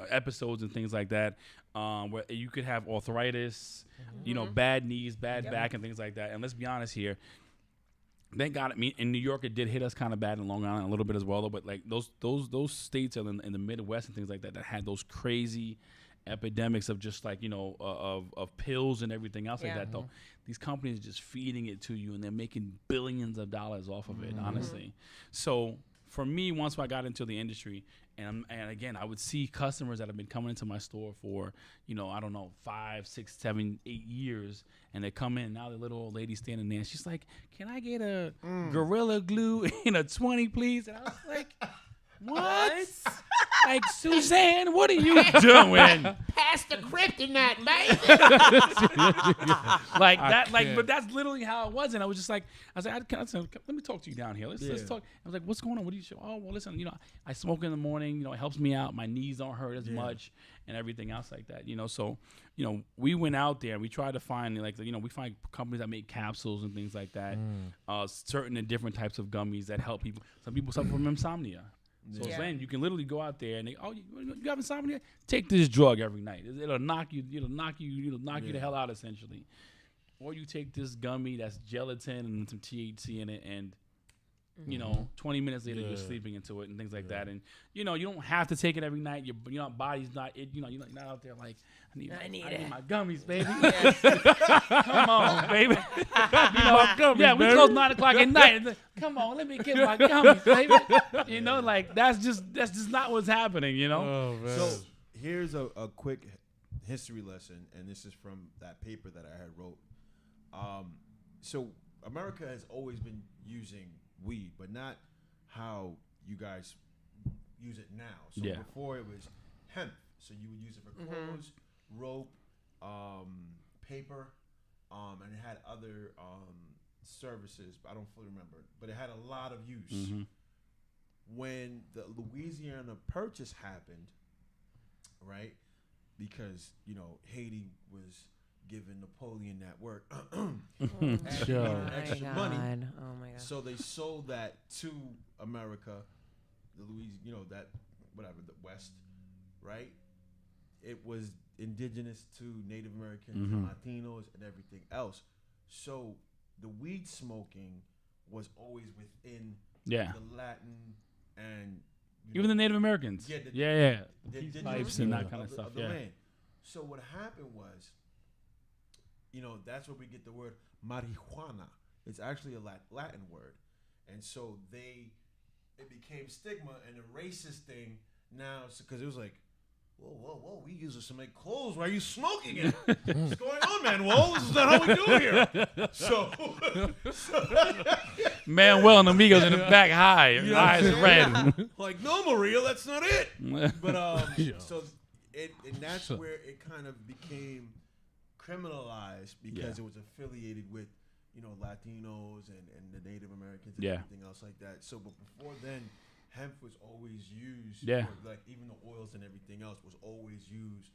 Speaker 4: episodes and things like that, where you could have arthritis, bad knees, bad back, and things like that. And let's be honest here. Thank God, in New York, it did hit us kind of bad, in Long Island a little bit as well, though. But like those states in the Midwest and things like that had those crazy epidemics of just like of pills and everything else like that. Though these companies are just feeding it to you, and they're making billions of dollars off of it. Honestly, so for me, once I got into the industry, and again, I would see customers that have been coming into my store for, I don't know, 5, 6, 7, 8 years, and they come in, and now the little old lady standing there, and she's like, "Can I get a Gorilla Glue in a 20, please?" And I was like, "What?" Like, Suzanne, what are you doing?
Speaker 5: Pass the kryptonite, baby.
Speaker 4: Like that, but that's literally how it was. And I was just like, let me talk to you down here. Let's talk. I was like, what's going on? What do you show? Oh, well, listen, I smoke in the morning. It helps me out. My knees don't hurt as much, and everything else like that. So, we went out there and we tried to find we find companies that make capsules and things like that. Certain and different types of gummies that help people. Some people suffer from insomnia. So then you can literally go out there and you have insomnia? Take this drug every night. It'll knock you the hell out essentially. Or you take this gummy that's gelatin and some THC in it, and 20 minutes later you're sleeping into it and things like that. And you don't have to take it every night. Your body's not you're not out there like I need my gummies, baby. Come on, baby. We close 9 o'clock at night. Come on, let me get my gummies, baby. That's just not what's happening.
Speaker 2: Oh, man.
Speaker 1: So here's a quick history lesson, and this is from that paper that I had wrote. So America has always been using weed, but not how you guys use it now. So before it was hemp, so you would use it for clothes, rope, paper, and it had other services. I don't fully remember, but it had a lot of use. When the Louisiana Purchase happened, right? Because Haiti was giving Napoleon that work, extra money.
Speaker 3: Oh my God!
Speaker 1: So they sold that to America, the the West, right? It was indigenous to Native Americans and Latinos and everything else. So the weed smoking was always within the Latin and
Speaker 4: even the Native Americans.
Speaker 1: The
Speaker 4: Peace pipes and that kind of stuff.
Speaker 1: Land. So what happened was, that's where we get the word marijuana. It's actually a Latin word, and so it became stigma and a racist thing now, because it was like, whoa, we use this to make clothes. Why are you smoking it? What's going on, man? Whoa, this is not how we do here. So
Speaker 4: Manuel and Amigos in the back high, eyes red.
Speaker 1: Like, no, Maria, that's not it. But and that's where it kind of became criminalized because it was affiliated with Latinos and the Native Americans and everything else like that. So, but before then, hemp was always used. Like even the oils and everything else was always used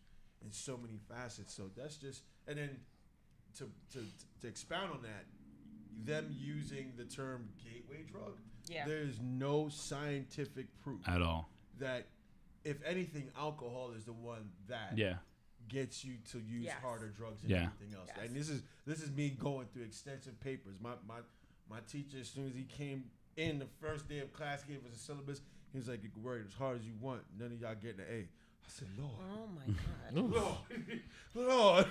Speaker 1: in so many facets. So that's just, and then to expound on that, them using the term gateway drug, there's no scientific proof
Speaker 4: at all
Speaker 1: that, if anything, alcohol is the one that gets you to use harder drugs and everything else. And this is me going through extensive papers. My teacher, as soon as he came in the first day of class, gave us a syllabus. He was like, "You can work as hard as you want. None of y'all getting an A." I said, "Lord."
Speaker 3: Oh my God.
Speaker 1: Lord.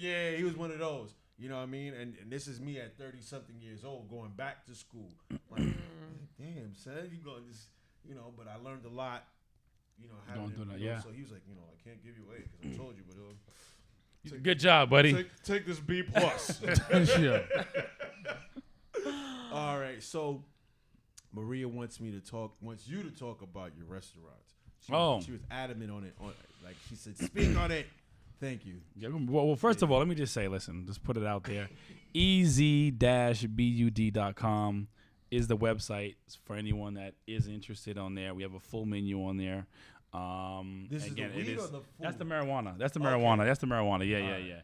Speaker 1: Yeah, he was one of those. You know what I mean? And this is me at 30-something years old going back to school. Like, damn, son, you going this, but I learned a lot, having
Speaker 4: Don't do that,
Speaker 1: So he was like, I can't give you A because I told you, but
Speaker 4: good job, buddy.
Speaker 1: take this B plus. All right, so Maria wants you to talk about your restaurants. She was adamant on it. Like she said, speak on it. Thank you.
Speaker 4: Yeah, well, first of all, let me just say, listen, just put it out there. EZ-BUD.com is the website for anyone that is interested on there. We have a full menu on there.
Speaker 1: This
Speaker 4: again,
Speaker 1: is the weed or the food?
Speaker 4: That's the marijuana. That's the
Speaker 1: Okay.
Speaker 4: marijuana. That's the marijuana. Yeah,
Speaker 1: All
Speaker 4: yeah.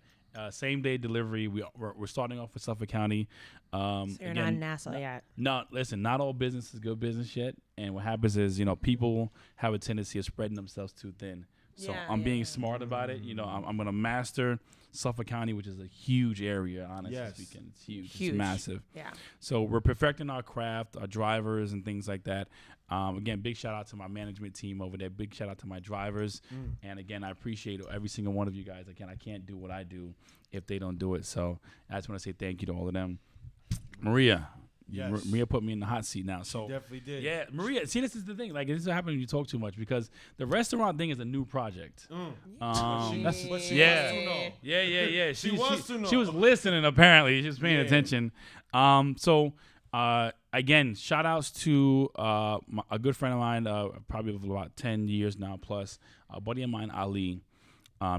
Speaker 4: Same day delivery. We're starting off with Suffolk County.
Speaker 3: So you're not in Nassau yet.
Speaker 4: No, listen, not all business is good business yet. And what happens is, people have a tendency of spreading themselves too thin. So
Speaker 3: Yeah,
Speaker 4: I'm
Speaker 3: yeah,
Speaker 4: being
Speaker 3: yeah.
Speaker 4: smart about it. I'm going to master Suffolk County, which is a huge area, honestly
Speaker 1: Yes.
Speaker 4: speaking. It's huge.
Speaker 3: Huge.
Speaker 4: It's massive.
Speaker 3: Yeah.
Speaker 4: So we're perfecting our craft, our drivers and things like that. Again, big shout out to my management team over there. Big shout out to my drivers. And again, I appreciate every single one of you guys. Again, I can't do what I do if they don't do it. So I just want to say thank you to all of them. Maria.
Speaker 1: Yes.
Speaker 4: Maria put me in the hot seat now. So
Speaker 1: Definitely did.
Speaker 4: yeah, Maria. See, this is the thing. Like, this is what happens when you talk too much, because the restaurant thing is a new project.
Speaker 1: But she
Speaker 4: Yeah.
Speaker 1: wants to know.
Speaker 4: Yeah.
Speaker 1: She wants to know.
Speaker 4: She was listening, apparently. She was paying
Speaker 1: Yeah.
Speaker 4: attention. Again, shout outs to a good friend of mine, probably of about 10 years now plus, a buddy of mine, Ali.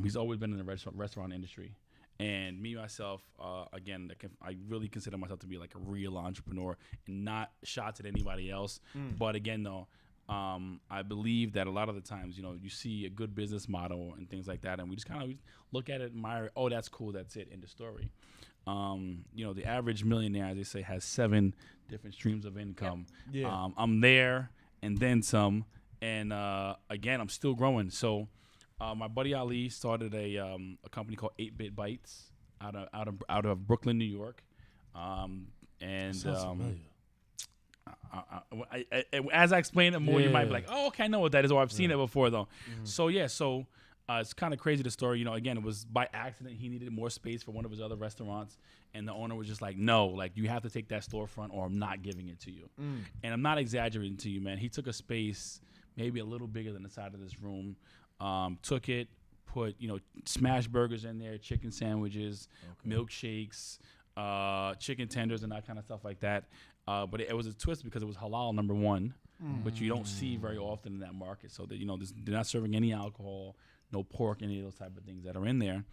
Speaker 4: He's always been in the restaurant industry. And me, myself, again, I really consider myself to be like a real entrepreneur and not shots at anybody else. But again, though, I believe that a lot of the times, you see a good business model and things like that, and we just kind of look at it, admire, oh, that's cool, that's it, end of story. The average millionaire, as they say, has 7 different streams of income.
Speaker 1: Yep. Yeah.
Speaker 4: I'm there and then some, and again, I'm still growing. So my buddy Ali started a company called 8-Bit Bites out of Brooklyn, New York, and
Speaker 2: Sounds familiar.
Speaker 4: as I explain it more, you might be
Speaker 2: Yeah.
Speaker 4: like, "Oh, okay, I know what that is," or I've seen it before, though. So it's kind of crazy, the story. Again, it was by accident. He needed more space for one of his other restaurants, and the owner was just like, "No, like you have to take that storefront, or I'm not giving it to you." And I'm not exaggerating to you, man. He took a space maybe a little bigger than the side of this room. Took it, put smash burgers in there, chicken sandwiches, milkshakes, chicken tenders, and that kind of stuff like that. But it was a twist because it was halal, number one, which you don't see very often in that market. So that they're not serving any alcohol, no pork, any of those type of things that are in there.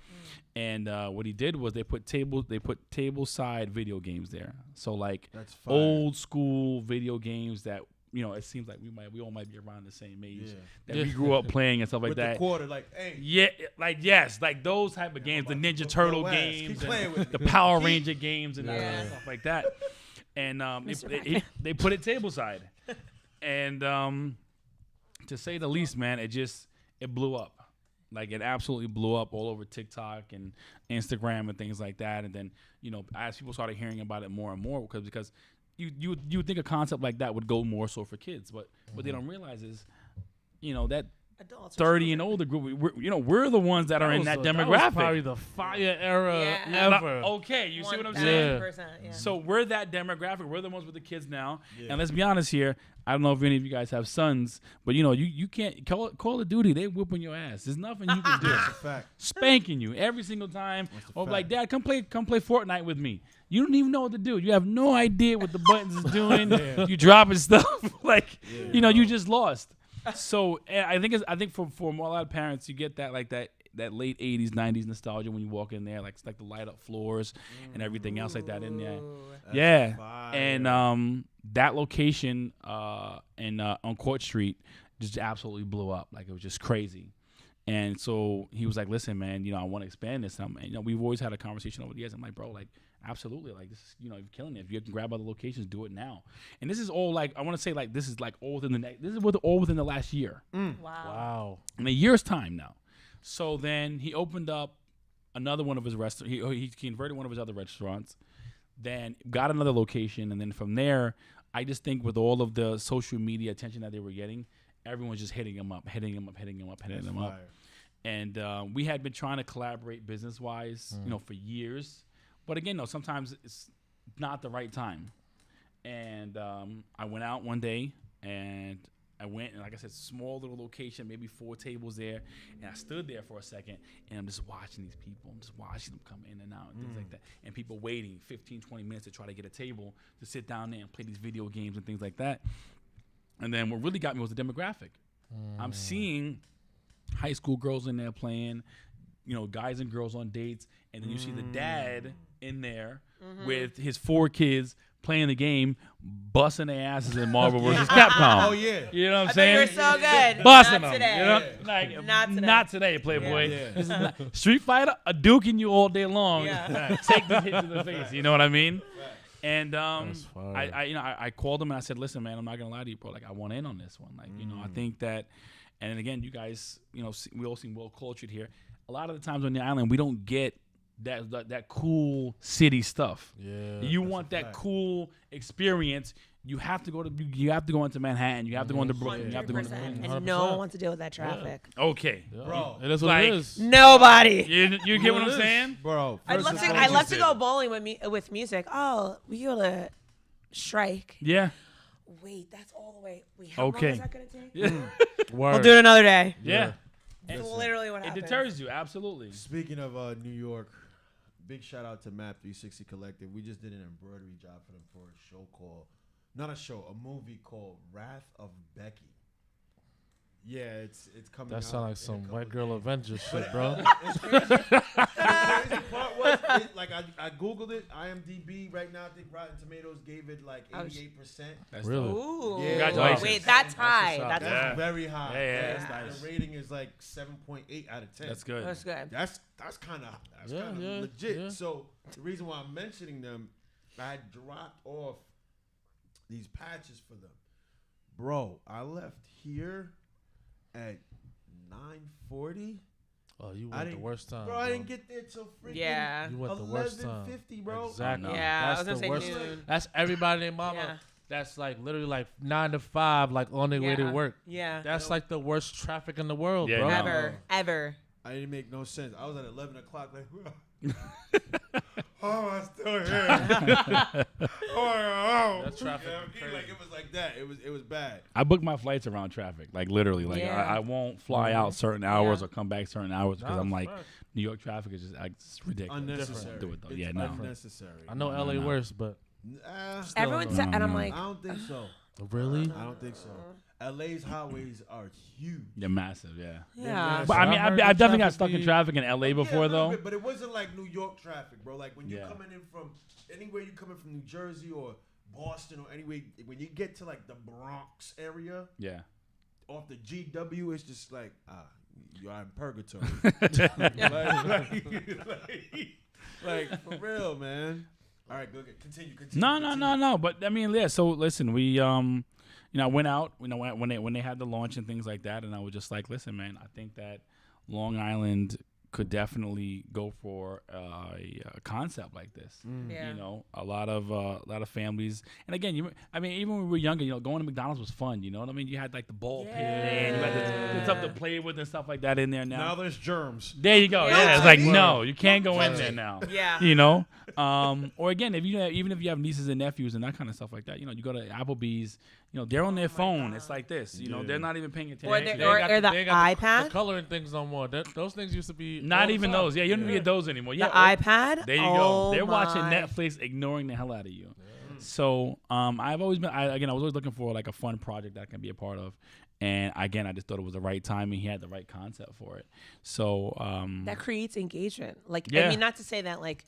Speaker 4: And what he did was they put table-side video games there. So like
Speaker 1: That's fire.
Speaker 4: old school video games that. It seems like we all might be around the same age that we grew up playing and stuff like
Speaker 1: With
Speaker 4: that.
Speaker 1: the quarter, like, hey.
Speaker 4: Yeah, like those type of games, the
Speaker 1: I'm
Speaker 4: Ninja
Speaker 1: about to
Speaker 4: Turtle
Speaker 1: whoop your ass.
Speaker 4: games,
Speaker 1: Keep playing
Speaker 4: and
Speaker 1: with
Speaker 4: the
Speaker 1: me.
Speaker 4: Power Ranger games, and
Speaker 3: Yeah.
Speaker 4: stuff like that. And
Speaker 3: Mr.
Speaker 4: they put it tableside, and to say the least, man, it blew up. Like, it absolutely blew up all over TikTok and Instagram and things like that. And then as people started hearing about it more and more, because you would think a concept like that would go more so for kids, but what they don't realize is, that
Speaker 3: Adults.
Speaker 4: 30 and older group, we're the ones that are in that
Speaker 2: That was
Speaker 4: demographic.
Speaker 2: probably the fire era
Speaker 3: Yeah.
Speaker 2: ever.
Speaker 4: Okay, you see what I'm saying?
Speaker 3: 1000%, yeah.
Speaker 4: So we're that demographic. We're the ones with the kids now.
Speaker 1: Yeah.
Speaker 4: And let's be honest here. I don't know if any of you guys have sons, but you can't Call of Duty. They whooping your ass. There's nothing you can do.
Speaker 1: That's a fact.
Speaker 4: Spanking you every single time.
Speaker 1: That's a
Speaker 4: Or
Speaker 1: fact.
Speaker 4: like, Dad, come play Fortnite with me. You don't even know what to do. You have no idea what the buttons is doing. You dropping stuff. Like, you just lost. So I think for a lot of parents, you get that late 80s, 90s nostalgia when you walk in there, like it's like the light up floors and everything else like that in there.
Speaker 1: That's
Speaker 4: Yeah.
Speaker 1: fire.
Speaker 4: And that location on Court Street just absolutely blew up. Like, it was just crazy. And so he was like, "Listen, man, I want to expand this." And we've always had a conversation over the years. I'm like, "Bro, like, absolutely, like, this is, you're killing it. If you can grab other locations, do it now." And this is all like, I want to say, like, this is like all within all within the last year,
Speaker 3: Wow.
Speaker 2: Wow.
Speaker 4: in a year's time now. So then he opened up another one of his restaurants. He converted one of his other restaurants, then got another location, and then from there, I just think with all of the social media attention that they were getting, everyone's just hitting him up.
Speaker 1: Fire.
Speaker 4: And we had been trying to collaborate business-wise, for years. But again, sometimes it's not the right time. And I went out one day, and I went and, like I said, small little location, maybe 4 tables there, and I stood there for a second, and I'm just watching these people. I'm just watching them come in and out and things like that, and people waiting 15, 20 minutes to try to get a table to sit down there and play these video games and things like that. And then what really got me was the demographic. I'm seeing high school girls in there playing, guys and girls on dates, and then you see the dad in there with his 4 kids playing the game, busting their asses in Marvel vs. Capcom.
Speaker 1: Oh yeah.
Speaker 4: You know what I'm
Speaker 3: I thought
Speaker 4: saying?
Speaker 3: you were so good.
Speaker 4: Busting
Speaker 3: Not
Speaker 4: them.
Speaker 3: today.
Speaker 4: You know? Like,
Speaker 3: Not today.
Speaker 4: Not today, Playboy.
Speaker 1: Yeah.
Speaker 4: This is not, Street Fighter, a duking you all day long.
Speaker 3: Yeah.
Speaker 4: Take this hit to the face. You know what I mean? And
Speaker 2: That's fire.
Speaker 4: I called him and I said, listen, man, I'm not gonna lie to you, bro. Like, I want in on this one. Like, I think that, and again, you guys, we all seem well cultured here. A lot of the times on the island, we don't get that cool city stuff.
Speaker 2: Yeah.
Speaker 4: You want that cool experience. You have to go into Manhattan. You have to go into Brooklyn. You have to go into
Speaker 3: 100%.
Speaker 4: Queens.
Speaker 3: And no one wants to deal with that traffic.
Speaker 4: Okay.
Speaker 1: Bro,
Speaker 2: It is what
Speaker 4: Like-
Speaker 2: it is.
Speaker 3: Nobody.
Speaker 4: You get what I'm saying?
Speaker 1: Bro,
Speaker 3: I'd
Speaker 1: first
Speaker 3: love
Speaker 1: and
Speaker 3: to.
Speaker 1: foremost-
Speaker 3: I'd love to go bowling with music. Oh, we go to Strike.
Speaker 4: Yeah.
Speaker 3: Wait, that's all the way. Wait, how long
Speaker 4: Okay.
Speaker 3: is that gonna take?
Speaker 4: Yeah.
Speaker 2: Word.
Speaker 3: We'll do it another day.
Speaker 4: Yeah.
Speaker 3: That's
Speaker 4: And
Speaker 3: literally what
Speaker 4: it
Speaker 3: happens.
Speaker 4: deters you, absolutely.
Speaker 1: Speaking of New York, big shout out to Map 360 Collective. We just did an embroidery job for them for a show called, not a show, a movie called Wrath of Becky. Yeah, it's coming out.
Speaker 2: That sounds like
Speaker 1: in a
Speaker 2: some
Speaker 1: couple
Speaker 2: white girl
Speaker 1: days.
Speaker 2: Avengers shit, bro.
Speaker 1: It's crazy. The crazy part was, like, I Googled it. IMDb right now, I think Rotten Tomatoes gave it like 88%.
Speaker 4: That's
Speaker 2: Really?
Speaker 4: dope.
Speaker 3: Ooh.
Speaker 1: Yeah.
Speaker 4: Congratulations.
Speaker 3: Wait, that's high.
Speaker 2: what's up.
Speaker 3: That's
Speaker 1: That's
Speaker 4: Yeah.
Speaker 1: very high.
Speaker 4: Yeah,
Speaker 3: that's
Speaker 4: nice.
Speaker 1: The rating is like 7.8 out of 10.
Speaker 4: That's good.
Speaker 3: That's good.
Speaker 1: That's kind of
Speaker 2: Yeah,
Speaker 1: legit.
Speaker 2: yeah.
Speaker 1: So the reason why I'm mentioning them, I had dropped off these patches for them, bro. I left here at 9:40.
Speaker 2: Oh, you
Speaker 1: I
Speaker 2: went the
Speaker 1: didn't-
Speaker 2: worst time.
Speaker 1: Bro, I didn't get there till freaking
Speaker 3: Yeah.
Speaker 2: You went the worst time.
Speaker 1: 11:50, bro.
Speaker 2: Exactly.
Speaker 4: Oh, no.
Speaker 3: Yeah, I
Speaker 2: That's
Speaker 3: was gonna
Speaker 2: the
Speaker 3: say
Speaker 2: worst.
Speaker 3: noon.
Speaker 2: That's everybody and mama.
Speaker 3: Yeah.
Speaker 2: That's like literally like 9 to 5, like on their way to
Speaker 3: Yeah.
Speaker 2: work.
Speaker 3: Yeah.
Speaker 2: That's like the worst traffic in the world,
Speaker 4: Yeah,
Speaker 2: bro.
Speaker 4: no.
Speaker 3: Ever.
Speaker 1: I didn't make no sense. I was at 11 o'clock, like, oh, I'm still here.
Speaker 2: That traffic
Speaker 1: Yeah,
Speaker 2: is crazy.
Speaker 1: like it was like that. It was bad.
Speaker 4: I book my flights around traffic, like literally. Like
Speaker 3: Yeah.
Speaker 4: I won't fly out certain hours
Speaker 3: Yeah.
Speaker 4: or come back certain hours because
Speaker 2: Nah,
Speaker 4: I'm like,
Speaker 2: facts.
Speaker 4: New York traffic is just it's ridiculous.
Speaker 1: Unnecessary.
Speaker 4: Do it though.
Speaker 1: It's
Speaker 4: Yeah, no.
Speaker 1: unnecessary.
Speaker 2: I know
Speaker 4: No,
Speaker 2: LA
Speaker 4: no.
Speaker 2: worse, but
Speaker 3: Everyone
Speaker 2: don't
Speaker 3: said, and I'm
Speaker 4: know.
Speaker 3: like,
Speaker 1: I don't think so.
Speaker 2: really?
Speaker 1: I don't think so. LA's highways are huge.
Speaker 4: They're massive, yeah.
Speaker 3: yeah.
Speaker 4: But I mean,
Speaker 2: I heard
Speaker 4: I've
Speaker 2: the
Speaker 4: definitely got
Speaker 2: traffic
Speaker 4: stuck in
Speaker 2: be-
Speaker 4: traffic in LA before
Speaker 1: Yeah, a little
Speaker 4: though.
Speaker 1: bit, but it wasn't like New York traffic, bro. Like when you're
Speaker 4: Yeah.
Speaker 1: coming in from anywhere you're coming from New Jersey or Boston or anyway, when you get to like the Bronx area
Speaker 4: Yeah.
Speaker 1: off the GW, it's just like you're in purgatory. like for real, man. All right, go ahead. Continue.
Speaker 4: No. But I mean, yeah. So listen, we I went out, when they had the launch and things like that, and I was just like, listen, man, I think that Long Island could definitely go for a concept like this.
Speaker 3: Yeah.
Speaker 4: You know, a lot of families, and again, even when we were younger, going to McDonald's was fun. You know what I mean? You had like the ball pit, and you had the stuff to play with and stuff like that in there.
Speaker 1: Now there's germs.
Speaker 4: There you go.
Speaker 3: Yeah.
Speaker 4: Yeah, it's like
Speaker 1: Word.
Speaker 4: no, you can't go in
Speaker 1: Word.
Speaker 4: there now.
Speaker 3: Yeah.
Speaker 4: You know, or again, even if you have nieces and nephews and that kind of stuff like that, you go to Applebee's, they're on their phone. It's like this.
Speaker 1: Yeah.
Speaker 4: They're not even paying attention.
Speaker 3: Or
Speaker 2: They
Speaker 3: they're-
Speaker 2: ain't
Speaker 3: or the
Speaker 2: they ain't got
Speaker 3: iPad?
Speaker 2: The coloring things no more. Those things used to be all
Speaker 4: Not
Speaker 2: the
Speaker 4: even
Speaker 2: time.
Speaker 4: those. Yeah, you don't even get those anymore.
Speaker 3: The
Speaker 4: Yeah,
Speaker 3: iPad?
Speaker 4: there you
Speaker 3: Oh
Speaker 4: go. They're watching
Speaker 3: my.
Speaker 4: Netflix, ignoring the hell out of you. So I've always been. I was always looking for like a fun project that I can be a part of. And again, I just thought it was the right time, and he had the right concept for it. So
Speaker 3: That creates engagement. Like,
Speaker 4: Yeah.
Speaker 3: I mean, not to say that, like,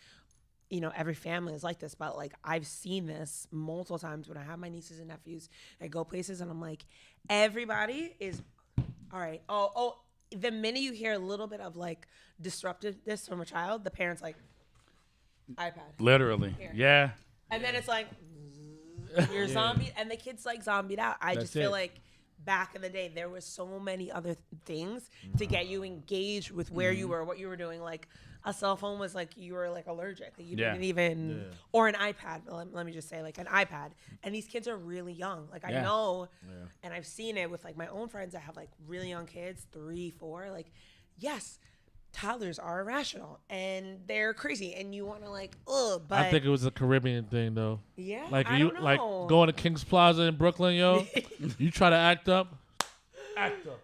Speaker 3: every family is like this, but like I've seen this multiple times when I have my nieces and nephews. I go places and I'm like, everybody is all right. Oh, the minute you hear a little bit of like disruptiveness from a child, the parents like iPad.
Speaker 4: literally,
Speaker 3: Here.
Speaker 4: yeah.
Speaker 3: And then it's like you're zombie, and the kids like zombied out. I
Speaker 4: That's
Speaker 3: just feel
Speaker 4: it.
Speaker 3: like back in the day there was so many other things to get you engaged with where you were, what you were doing. Like a cell phone was like you were like allergic. Like, you
Speaker 4: Yeah.
Speaker 3: didn't even, or an iPad. Let me just say like an iPad. And these kids are really young. Like I
Speaker 4: Yeah.
Speaker 3: know, and I've seen it with like my own friends that have like really young kids, 3, 4. Like, yes. toddlers are irrational and they're crazy, and you want to like, ugh. But
Speaker 2: I think it was a Caribbean thing though.
Speaker 3: yeah,
Speaker 2: Like
Speaker 3: I
Speaker 2: you
Speaker 3: don't
Speaker 2: like
Speaker 3: know.
Speaker 2: going to King's Plaza in Brooklyn, yo. You try to act up. Act up.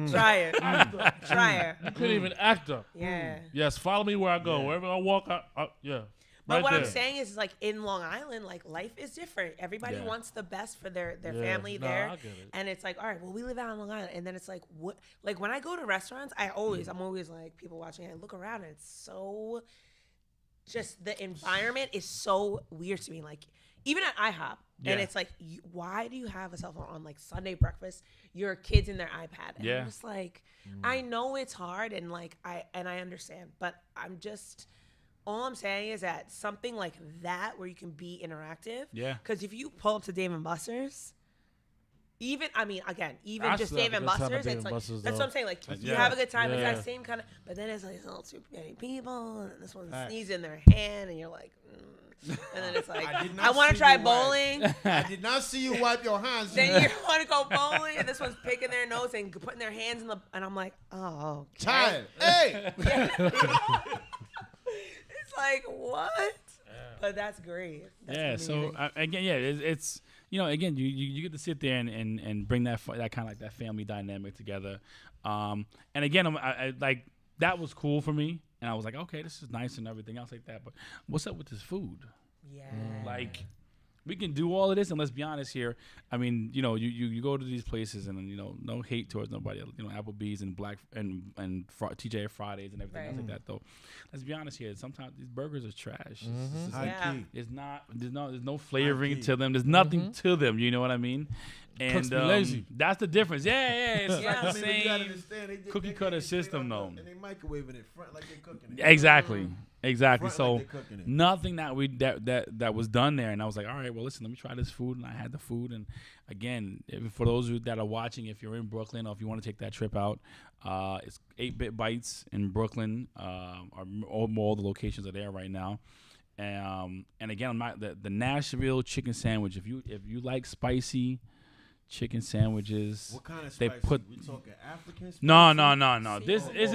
Speaker 3: Try it, try it.
Speaker 2: You couldn't even act up.
Speaker 3: Yeah.
Speaker 2: Yes, follow me where I go. Wherever I walk, yeah.
Speaker 3: But
Speaker 2: Right
Speaker 3: what I'm
Speaker 2: there.
Speaker 3: saying is, like in Long Island, like life is different. Everybody
Speaker 4: Yeah.
Speaker 3: wants the best for their
Speaker 2: Yeah.
Speaker 3: family
Speaker 2: Nah,
Speaker 3: there,
Speaker 2: I get it.
Speaker 3: and it's like, all right, well, we live out on Long Island, and then it's like, what? Like when I go to restaurants, I'm always like people watching. I look around, and it's so, just the environment is so weird to me. Like even at IHOP, and
Speaker 4: Yeah.
Speaker 3: it's like, why do you have a cell phone on like Sunday breakfast? Your kids in their iPad, and
Speaker 4: Yeah.
Speaker 3: I'm just like, I know it's hard, and like I understand, but I'm just. All I'm saying is that something like that where you can be interactive.
Speaker 4: Yeah.
Speaker 3: Because if you pull up to Dave and Buster's, even
Speaker 2: I
Speaker 3: just
Speaker 2: still
Speaker 3: Dave
Speaker 2: have
Speaker 3: and
Speaker 2: a good time at
Speaker 3: Buster's,
Speaker 2: Dave
Speaker 3: it's
Speaker 2: and
Speaker 3: like
Speaker 2: Buster's,
Speaker 3: that's
Speaker 2: though.
Speaker 3: what I'm saying. Like you
Speaker 4: Yeah.
Speaker 3: have a good time. It's
Speaker 2: Yeah.
Speaker 3: that same kind of. But then it's like oh, too many people, and this one's
Speaker 1: Facts.
Speaker 3: sneezing in their hand, and you're like, and then it's like
Speaker 1: I did
Speaker 3: I
Speaker 1: not
Speaker 3: want to
Speaker 1: see
Speaker 3: try
Speaker 1: you wipe.
Speaker 3: bowling.
Speaker 1: I did not see you wipe your hands.
Speaker 3: Then you want to go bowling, and this one's picking their nose and putting their hands in the, and I'm like, oh, okay.
Speaker 1: Child, hey.
Speaker 3: It's like what? But that's great. That's
Speaker 4: Yeah. So
Speaker 3: amazing.
Speaker 4: again, yeah, it's again, you get to sit there and bring that kind of like that family dynamic together. And again, I like that was cool for me, and I was like, okay, this is nice and everything else like that. But what's up with this food?
Speaker 3: Yeah.
Speaker 4: Like, we can do all of this, and let's be honest here. I mean, you go to these places, and no hate towards nobody. Applebee's and TJ Fridays and everything else like that. Though, let's be honest here. Sometimes these burgers are trash. It's
Speaker 1: High
Speaker 3: Yeah.
Speaker 1: key.
Speaker 4: there's no flavoring
Speaker 1: key.
Speaker 4: to them. There's nothing to them. You know what I mean? And
Speaker 2: Cooks be lazy.
Speaker 4: that's the difference. Yeah. It's
Speaker 3: Yeah.
Speaker 4: not the
Speaker 1: I mean, you gotta
Speaker 4: same.
Speaker 1: understand, they
Speaker 4: cookie cutter system, though.
Speaker 1: And they microwaving it front like they're cooking it.
Speaker 4: Exactly.
Speaker 1: Front
Speaker 4: So
Speaker 1: like they're cooking it.
Speaker 4: nothing that was done there, and I was like, all right, well, listen, let me try this food, and I had the food, and again, for those that are watching, if you're in Brooklyn or if you want to take that trip out, it's 8-Bit Bites in Brooklyn. All the locations are there right now, and again, I'm not the Nashville chicken sandwich. If you like spicy chicken sandwiches,
Speaker 1: What kind of
Speaker 4: they
Speaker 1: spicy?
Speaker 4: put-
Speaker 1: We talking African spicy?
Speaker 4: no. This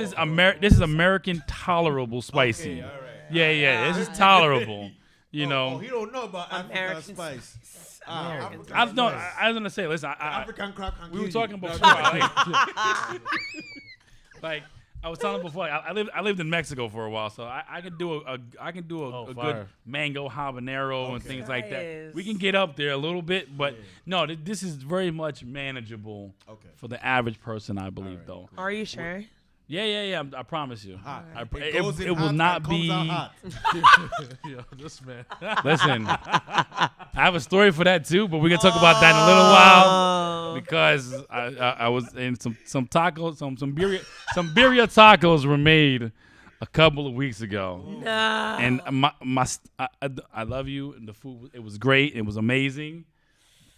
Speaker 4: is American tolerable spicy.
Speaker 1: Okay, all right.
Speaker 4: Yeah, this is tolerable. You
Speaker 1: Oh,
Speaker 4: know,
Speaker 1: he don't know about African
Speaker 3: American
Speaker 1: spice.
Speaker 3: American
Speaker 1: African
Speaker 4: I
Speaker 1: spice.
Speaker 4: was gonna say, listen,
Speaker 1: African crack can
Speaker 4: we
Speaker 1: kill
Speaker 4: were
Speaker 1: you.
Speaker 4: talking
Speaker 1: No,
Speaker 4: before.
Speaker 1: no.
Speaker 4: Like I was telling before, I lived in Mexico for a while, so I can do a good
Speaker 2: fire.
Speaker 4: mango habanero and
Speaker 1: Okay.
Speaker 4: things like that.
Speaker 3: Nice.
Speaker 4: We can get up there a little bit, but no, this is very much manageable
Speaker 1: Okay.
Speaker 4: for the average person, I believe,
Speaker 1: right,
Speaker 4: though.
Speaker 3: Are you sure?
Speaker 4: Yeah. I promise you.
Speaker 1: Hot.
Speaker 4: It
Speaker 1: goes in
Speaker 4: will
Speaker 1: hot,
Speaker 4: not
Speaker 1: and comes
Speaker 4: be.
Speaker 1: out hot.
Speaker 2: Yo, this man.
Speaker 4: Listen, I have a story for that too, but we can talk about that in a little while because I was in some tacos, some birria tacos were made a couple of weeks ago,
Speaker 3: No.
Speaker 4: and I love you, and the food it was great, it was amazing.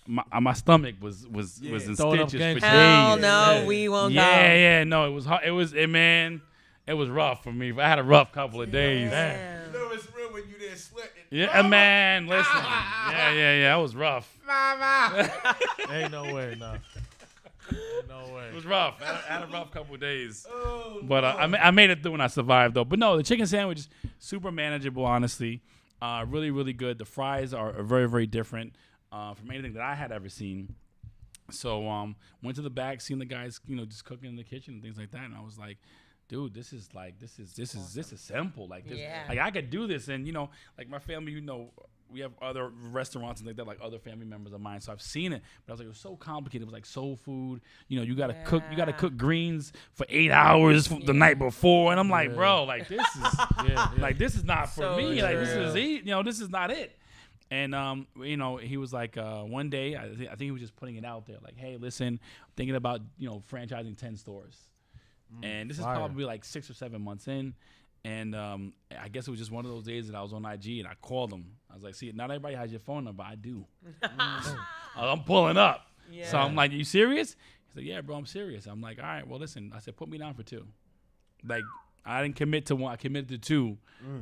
Speaker 4: My stomach was in
Speaker 2: Throwing up
Speaker 4: stitches for
Speaker 2: gangsta.
Speaker 3: Hell
Speaker 4: days.
Speaker 3: no,
Speaker 2: Yeah.
Speaker 3: we won't go.
Speaker 4: Yeah, no, it was hard. It was rough for me. I had a rough couple of days.
Speaker 3: Damn.
Speaker 1: You know it's real when you there sweating.
Speaker 4: Yeah, man, listen. Yeah, that was rough.
Speaker 2: Ain't no way, nah. Ain't no way.
Speaker 4: It was rough. I had a rough couple of days.
Speaker 1: Oh,
Speaker 4: But I made it through and I survived, though. But no, the chicken sandwich is super manageable, honestly. Really, really good. The fries are very, very different from anything that I had ever seen. So went to the back, seen the guys, just cooking in the kitchen and things like that. And I was like, dude, this is simple. Like this,
Speaker 3: Yeah.
Speaker 4: like I could do this. And like my family, we have other restaurants and like that, like other family members of mine. So I've seen it, but I was like, it was so complicated. It was like soul food. You gotta cook. You gotta
Speaker 3: Yeah.
Speaker 4: cook greens for 8 hours the night before, and I'm like, bro, like this is like this is not for
Speaker 3: So
Speaker 4: me. Like this
Speaker 3: true.
Speaker 4: is this is not it. And he was like, one day I think he was just putting it out there, like, hey, listen, I'm thinking about franchising 10 stores, and this is
Speaker 2: Fire.
Speaker 4: probably like 6 or 7 months in. And I guess it was just one of those days that I was on IG and I called him. I was like, see, not everybody has your phone number. I do. I'm pulling up.
Speaker 3: Yeah.
Speaker 4: So I'm like, you serious? He's like, yeah, bro, I'm serious. I'm like, all right, well, listen. I said, put me down for 2. Like, I didn't commit to 1. I committed to 2.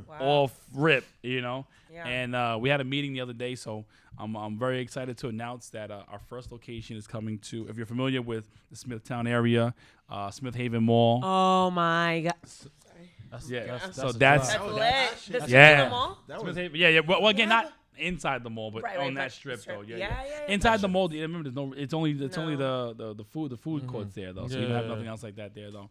Speaker 3: Wow.
Speaker 4: Off rip,
Speaker 3: Yeah.
Speaker 4: And we had a meeting the other day, so I'm very excited to announce that our first location is coming to, if you're familiar with the Smithtown area, Smith Haven Mall.
Speaker 3: Oh my god.
Speaker 4: So that's
Speaker 3: That's lit. This is
Speaker 4: Yeah.
Speaker 3: the mall?
Speaker 1: That was
Speaker 4: yeah. Well, again,
Speaker 3: Yeah.
Speaker 4: not inside the mall, but
Speaker 3: Right,
Speaker 4: on
Speaker 3: right,
Speaker 4: that
Speaker 3: but
Speaker 4: strip though. Yeah,
Speaker 3: yeah.
Speaker 4: Inside the mall, remember, there's no. It's only
Speaker 3: No.
Speaker 4: the food courts there though. So
Speaker 2: Yeah,
Speaker 4: you don't have
Speaker 2: yeah,
Speaker 4: nothing
Speaker 2: yeah.
Speaker 4: else like that there though.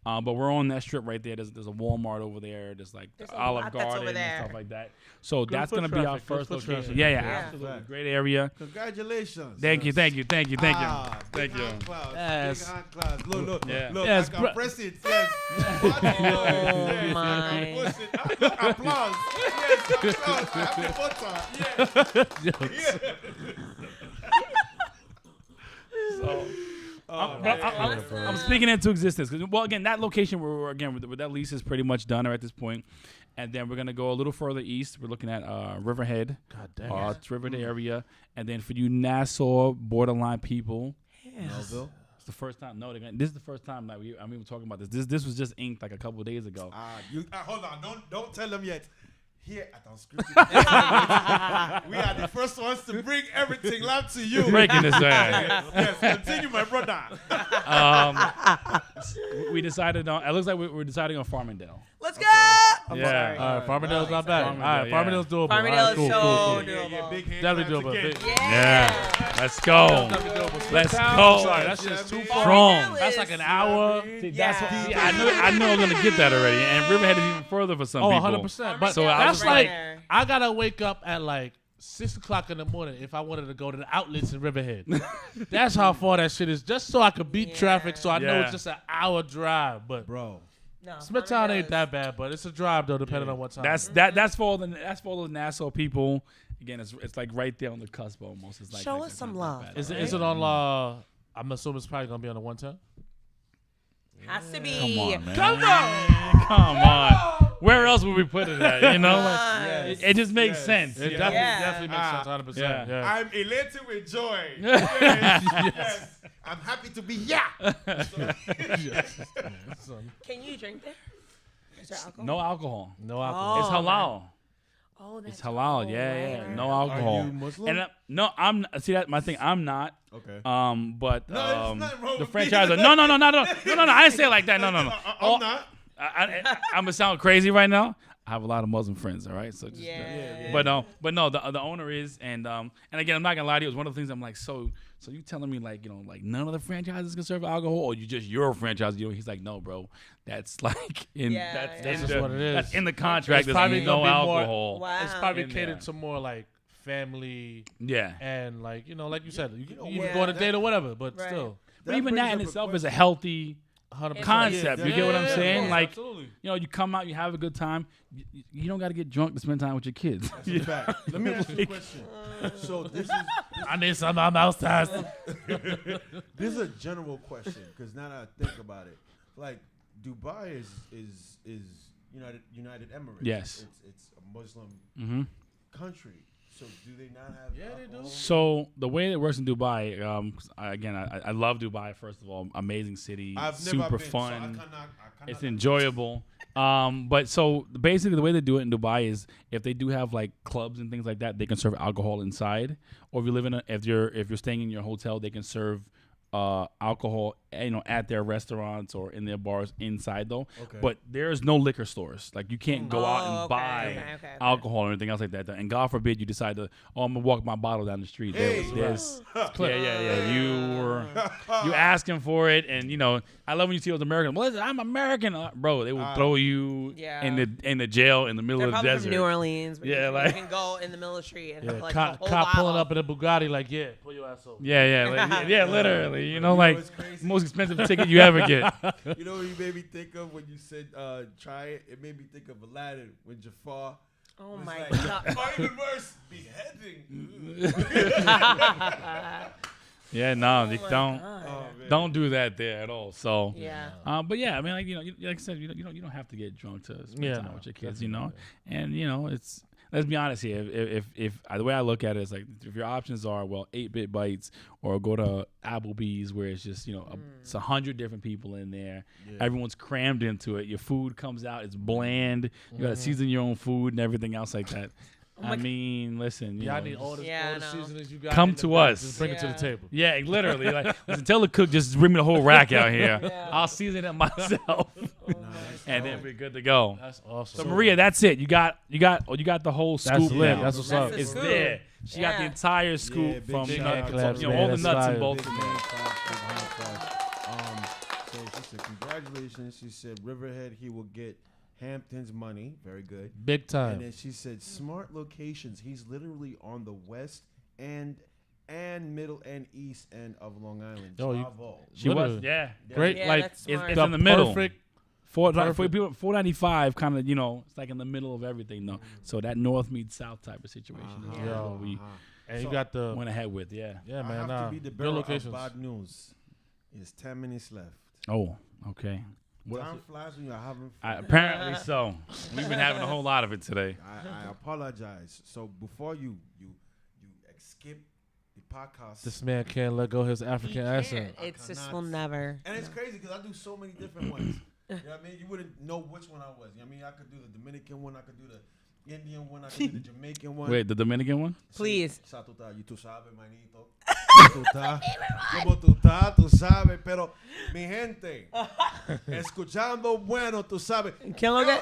Speaker 4: But we're on that strip right there. There's a Walmart over there. There's like
Speaker 3: There's
Speaker 4: the
Speaker 3: a
Speaker 4: Olive
Speaker 3: lot that's over
Speaker 4: Garden and
Speaker 3: there.
Speaker 4: stuff like that. So
Speaker 2: Good
Speaker 4: that's
Speaker 2: foot
Speaker 4: gonna be our
Speaker 2: traffic, good
Speaker 4: first
Speaker 2: foot
Speaker 4: location.
Speaker 2: traffic.
Speaker 4: Yeah,
Speaker 3: Yeah.
Speaker 4: absolutely. Great area.
Speaker 1: Congratulations.
Speaker 4: Thank you.
Speaker 1: Thank you.
Speaker 4: Thank you.
Speaker 1: Big
Speaker 4: Thank you.
Speaker 1: hand claps,
Speaker 2: Yes.
Speaker 1: Big hand claps. Look,
Speaker 4: Yeah.
Speaker 1: look.
Speaker 4: Yes,
Speaker 1: I can
Speaker 4: bro-
Speaker 1: press it. Yes. What? Yes,
Speaker 3: my.
Speaker 1: I can push it. Look, applause. Yes, applause. Happy butter. Yes. Yeah.
Speaker 4: So.
Speaker 1: Oh,
Speaker 4: But
Speaker 1: man.
Speaker 4: I'm speaking into existence because, well, again, that location we're again with that lease is pretty much done at this point, and then we're gonna go a little further east. We're looking at Riverhead,
Speaker 2: God damn.
Speaker 4: it's Riverhead area, and then for you Nassau borderline people,
Speaker 1: Melville.
Speaker 4: it's the first time. No, this is the first time that I'm even talking about this. This was just inked like a couple of days ago.
Speaker 1: Hold on. Don't tell them yet. Here at Unscripted, we are the first ones to bring everything live to you.
Speaker 4: Breaking this way.
Speaker 1: Yes, continue, my brother.
Speaker 4: We decided on. It looks like we're deciding on Farmingdale.
Speaker 3: Let's go.
Speaker 4: Yeah.
Speaker 3: Sorry.
Speaker 2: All right, Farmingdale's not bad. All right,
Speaker 4: Farmingdale,
Speaker 2: Farmingdale's doable.
Speaker 3: Farmingdale
Speaker 2: All right,
Speaker 3: is
Speaker 2: cool,
Speaker 3: so
Speaker 2: cool, cool.
Speaker 3: doable.
Speaker 1: Big hand
Speaker 2: Definitely
Speaker 1: claps
Speaker 2: doable.
Speaker 1: again.
Speaker 2: Big-
Speaker 4: Yeah. Let's go. Let's go.
Speaker 2: Sorry, that's just too far.
Speaker 4: Strong.
Speaker 3: Farmingdale
Speaker 2: That's
Speaker 3: is-
Speaker 2: like an hour.
Speaker 4: See,
Speaker 3: Yeah.
Speaker 4: that's what, see, I knew I was gonna get that already, and Riverhead is even further for some
Speaker 2: Oh,
Speaker 4: people.
Speaker 2: 100%. But
Speaker 4: So I
Speaker 2: that's
Speaker 4: was
Speaker 2: like,
Speaker 3: there.
Speaker 2: I gotta wake up at like 6 o'clock in the morning if I wanted to go to the outlets in Riverhead. That's how far that shit is. Just so I could beat
Speaker 3: Yeah.
Speaker 2: traffic, so I know
Speaker 4: Yeah.
Speaker 2: it's just an hour drive. But
Speaker 1: Bro.
Speaker 3: No,
Speaker 2: Smithtown
Speaker 3: Farmingdale
Speaker 2: ain't
Speaker 3: is-
Speaker 2: that bad, but it's a drive though, depending on what time.
Speaker 4: That's for all the Nassau people. Again, it's like right there on the cusp almost. It's like
Speaker 3: Show
Speaker 4: like
Speaker 3: us
Speaker 4: that
Speaker 3: some
Speaker 4: kind of
Speaker 3: love.
Speaker 4: bad.
Speaker 2: Is it on? I'm assuming it's probably gonna be on the 110.
Speaker 3: Has to be.
Speaker 4: Come on, man.
Speaker 2: Come on.
Speaker 4: Come on. Where else would we put it at? You know, like,
Speaker 3: Yes.
Speaker 4: it just makes
Speaker 1: Yes.
Speaker 4: sense.
Speaker 2: It
Speaker 4: you know?
Speaker 2: definitely makes
Speaker 1: Ah.
Speaker 2: sense, 100%.
Speaker 4: Yeah.
Speaker 2: Yeah.
Speaker 1: I'm elated with joy. Yes. I'm happy to be here.
Speaker 2: Son.
Speaker 3: Can you drink there? Is there alcohol?
Speaker 4: No alcohol.
Speaker 2: No alcohol.
Speaker 4: It's halal.
Speaker 3: Oh, that's
Speaker 4: It's halal. Yeah.
Speaker 3: right.
Speaker 4: No alcohol.
Speaker 1: Are you Muslim?
Speaker 4: And no, I'm. See that my thing. I'm not.
Speaker 1: Okay.
Speaker 4: But
Speaker 1: No, there's nothing wrong
Speaker 4: the
Speaker 1: with being-
Speaker 4: franchise. No. I didn't say it like that. No.
Speaker 1: I'm not.
Speaker 4: I'm gonna sound crazy right now. I have a lot of Muslim friends. All right, so just,
Speaker 3: Yeah.
Speaker 4: but no, the owner is, and again, I'm not gonna lie to you. It was one of the things I'm like, so you telling me like, like none of the franchises can serve alcohol, or you just your franchise? He's like, no, bro, that's like
Speaker 3: Yeah,
Speaker 4: that's
Speaker 3: yeah.
Speaker 4: in
Speaker 2: That's
Speaker 4: the,
Speaker 2: what it is.
Speaker 4: That's in the contract.
Speaker 2: It's
Speaker 4: There's
Speaker 2: probably
Speaker 4: no
Speaker 2: gonna be more-
Speaker 4: alcohol.
Speaker 3: Wow.
Speaker 2: It's probably
Speaker 4: In
Speaker 2: catered
Speaker 4: there.
Speaker 2: to more like family
Speaker 4: Yeah,
Speaker 2: and like like you said, you
Speaker 1: know
Speaker 2: can
Speaker 3: what?
Speaker 2: go on a date or whatever, but
Speaker 3: Right.
Speaker 2: still,
Speaker 4: but even
Speaker 1: brings
Speaker 4: that in
Speaker 1: up a
Speaker 4: itself is a
Speaker 1: question.
Speaker 4: healthy
Speaker 2: 100%.
Speaker 4: concept. You get what I'm
Speaker 3: yeah,
Speaker 4: saying?
Speaker 3: yeah.
Speaker 4: Like,
Speaker 2: Absolutely.
Speaker 4: you come out, you have a good time. You don't got to get drunk to spend time with your kids.
Speaker 1: That's a fact. Let me ask you a question. So this
Speaker 2: I need some outside.
Speaker 1: is a general question because now that I think about it, like Dubai is United Emirates.
Speaker 4: Yes.
Speaker 1: It's a Muslim
Speaker 4: hmm
Speaker 1: country. So do they not have?
Speaker 2: Yeah, they do.
Speaker 1: alcohol?
Speaker 4: So the way it works in Dubai, 'cause I love Dubai. First of all, amazing city,
Speaker 1: I've
Speaker 4: super
Speaker 1: never been,
Speaker 4: fun.
Speaker 1: So I cannot
Speaker 4: It's enjoyable. But so basically, the way they do it in Dubai is if they do have like clubs and things like that, they can serve alcohol inside. Or if you live if you're staying in your hotel, they can serve alcohol, at their restaurants or in their bars inside though.
Speaker 1: Okay.
Speaker 4: But there's no liquor stores. Like you can't go out and
Speaker 3: okay,
Speaker 4: buy
Speaker 3: okay.
Speaker 4: alcohol or anything else like that. And God forbid you decide to, I'm gonna walk my bottle down the street.
Speaker 1: Hey.
Speaker 4: You asking for it, and I love when you see those Americans. Well, I'm American, bro. They will throw you
Speaker 3: Yeah.
Speaker 4: in the jail in the middle
Speaker 3: They're
Speaker 4: of the
Speaker 3: probably
Speaker 4: desert.
Speaker 3: from New Orleans. But
Speaker 4: Yeah,
Speaker 3: you
Speaker 4: like-
Speaker 3: can go in the middle of the street and
Speaker 2: Yeah,
Speaker 3: have like
Speaker 2: cop,
Speaker 3: a whole
Speaker 2: cop pulling
Speaker 3: bottle.
Speaker 2: up in a Bugatti, like, yeah, pull your ass over.
Speaker 4: Yeah, literally.
Speaker 1: know
Speaker 4: Like
Speaker 1: what's crazy?
Speaker 4: most expensive ticket you ever get.
Speaker 1: You know what you made me think of when you said try it? It made me think of Aladdin when Jafar.
Speaker 3: Oh
Speaker 1: was
Speaker 3: my
Speaker 1: like,
Speaker 3: god.
Speaker 1: Or even worse, beheading.
Speaker 4: Yeah, no, they
Speaker 3: Oh my
Speaker 4: don't.
Speaker 3: God.
Speaker 1: Oh, man.
Speaker 4: Don't do that there at all. So,
Speaker 3: Yeah.
Speaker 4: but yeah, I mean, like I said, you don't have to get drunk to spend
Speaker 2: Yeah,
Speaker 4: time
Speaker 2: no,
Speaker 4: with your kids,
Speaker 2: definitely,
Speaker 4: and it's. Let's be honest here. If the way I look at it is like, if your options are 8-bit bites or go to Applebee's where it's just it's 100 different people in there, everyone's crammed into it. Your food comes out, it's bland. You got to season your own food and everything else like that. I mean, listen,
Speaker 2: Yeah, I need all the
Speaker 3: Yeah, I know.
Speaker 2: seasonings you got.
Speaker 4: Come
Speaker 2: in the
Speaker 4: to
Speaker 2: bag.
Speaker 4: us.
Speaker 2: Just bring it to the
Speaker 3: Yeah.
Speaker 2: table.
Speaker 4: Yeah, literally. Like, listen, tell the cook just bring me the whole rack out here.
Speaker 3: Yeah.
Speaker 4: I'll season it myself, and then we're good to go.
Speaker 2: That's awesome.
Speaker 4: So Maria, that's it. You got the whole
Speaker 2: That's
Speaker 4: scoop
Speaker 2: lit.
Speaker 4: now.
Speaker 2: That's what's
Speaker 3: That's
Speaker 2: up.
Speaker 3: the
Speaker 4: It's
Speaker 3: scoop.
Speaker 4: there. She got the
Speaker 3: Yeah.
Speaker 4: entire
Speaker 1: Yeah,
Speaker 4: scoop
Speaker 1: big
Speaker 4: from,
Speaker 1: shout out
Speaker 2: claps,
Speaker 4: all
Speaker 2: man.
Speaker 4: the
Speaker 2: That's
Speaker 4: nuts
Speaker 2: fire.
Speaker 4: and bolts.
Speaker 1: Big
Speaker 4: in there.
Speaker 1: hand claps, big hand claps. So she said, congratulations. She said, Riverhead, he will get Hampton's money. Very good.
Speaker 2: Big
Speaker 1: And
Speaker 2: time.
Speaker 1: then she said, smart locations. He's literally on the west and middle and east end of Long Island.
Speaker 2: Yo, you-
Speaker 1: Bravo.
Speaker 4: She was,
Speaker 2: Literally.
Speaker 4: yeah.
Speaker 2: Great.
Speaker 3: Yeah,
Speaker 2: like
Speaker 3: that's
Speaker 4: It's,
Speaker 3: smart.
Speaker 4: it's
Speaker 2: the
Speaker 4: in the middle.
Speaker 2: perfect.
Speaker 4: 495 kind of, it's like in the middle of everything, though. So that north meets south type of situation is
Speaker 3: Yeah.
Speaker 4: really what we
Speaker 2: And you
Speaker 1: So-
Speaker 2: got the.
Speaker 4: went ahead with, yeah.
Speaker 2: Yeah,
Speaker 1: I
Speaker 2: man.
Speaker 1: have
Speaker 2: Nah.
Speaker 1: to be the
Speaker 2: Good
Speaker 1: bearer of
Speaker 2: locations.
Speaker 1: bad news. It's 10 minutes left.
Speaker 4: Oh, okay.
Speaker 1: Time flies when you're having fun.
Speaker 4: Apparently so. We've been having a whole lot of it today.
Speaker 1: I apologize. So before you skip the podcast,
Speaker 2: This man can't let go his
Speaker 3: He
Speaker 2: African
Speaker 3: can't.
Speaker 2: accent.
Speaker 3: It's just
Speaker 1: cannot.
Speaker 3: will never.
Speaker 1: and it's crazy because I do so many different ones. You know what I mean? You wouldn't know which one I was. You know what I mean? I could do the Dominican one. I could do the Indian one. I could do the Jamaican one.
Speaker 4: Wait, the Dominican one?
Speaker 3: Please.
Speaker 1: Sa tú estás, y tú sabes, manito. Tú estás, como tú estás, tú sabes. Pero, mi gente, escuchando bueno, tú sabes.
Speaker 3: ¿Quién lo que?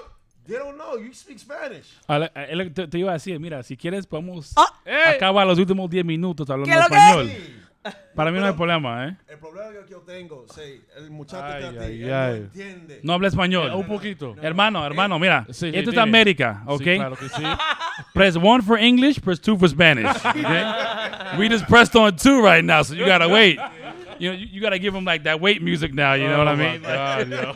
Speaker 1: They don't know. You speak Spanish.
Speaker 4: Te iba a decir, mira, si quieres podemos
Speaker 3: Ah.
Speaker 4: acabar los últimos 10 minutos hablando
Speaker 3: ¿Qué lo que?
Speaker 4: español.
Speaker 1: Sí.
Speaker 4: Para mí no hay
Speaker 1: Pero
Speaker 4: problema, ¿eh?
Speaker 1: El problema que yo tengo, sí, el muchacho
Speaker 2: Ay,
Speaker 1: está
Speaker 2: ay,
Speaker 1: él
Speaker 2: ay.
Speaker 1: no entiende.
Speaker 4: No habla español.
Speaker 2: Un poquito.
Speaker 4: Hermano, mira.
Speaker 2: Sí,
Speaker 4: Esto es
Speaker 2: dime.
Speaker 4: América, ¿ok?
Speaker 2: Sí, claro que sí.
Speaker 4: Press 1 for English, press 2 for Spanish. Okay? We just pressed on 2 right now, so you gotta wait. You gotta give them like that wait music now. You know what I
Speaker 2: Oh, my
Speaker 4: mean?
Speaker 2: God, yo.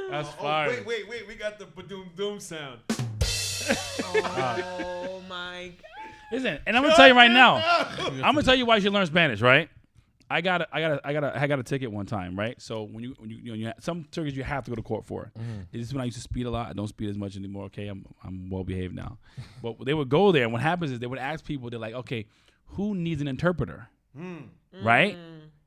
Speaker 2: That's
Speaker 1: Oh,
Speaker 2: fire.
Speaker 1: wait. We got the badoom doom sound.
Speaker 3: Oh my God.
Speaker 4: Listen, and I'm gonna tell you right now. I'm gonna tell you why you should learn Spanish, right? I got a ticket one time, right? So when you some circuits you have to go to court for. This is when I used to speed a lot. I don't speed as much anymore. Okay, I'm well behaved now. But they would go there, and what happens is they would ask people. They're like, okay, who needs an interpreter, right?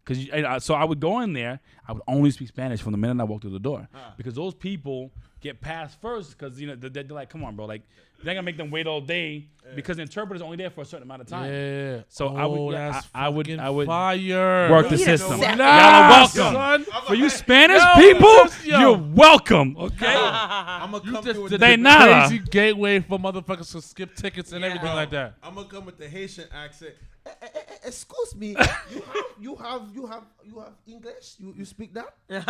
Speaker 4: Because so I would go in there. I would only speak Spanish from the minute I walked through the door, because those people get passed first. Because they're like, come on, bro, like they're gonna make them wait all day because the interpreter's only there for a certain amount of time.
Speaker 2: Yeah.
Speaker 4: So I would- yeah,
Speaker 2: that's
Speaker 4: I would-
Speaker 2: fucking
Speaker 4: I would
Speaker 2: fire.
Speaker 4: Work the
Speaker 3: Wait a
Speaker 4: system.
Speaker 3: second.
Speaker 4: Y'all are welcome.
Speaker 2: Son.
Speaker 4: For you Spanish
Speaker 2: Yo,
Speaker 4: people,
Speaker 2: yo.
Speaker 4: you're welcome. Okay.
Speaker 1: I'm gonna
Speaker 2: You
Speaker 1: come
Speaker 2: just
Speaker 1: through with
Speaker 2: did
Speaker 4: They
Speaker 2: the
Speaker 4: nada.
Speaker 2: crazy gateway for motherfuckers to skip tickets and
Speaker 3: Yeah.
Speaker 2: everything like that.
Speaker 1: I'm gonna come with the Haitian accent. Excuse me, you have English? You speak that?
Speaker 2: That's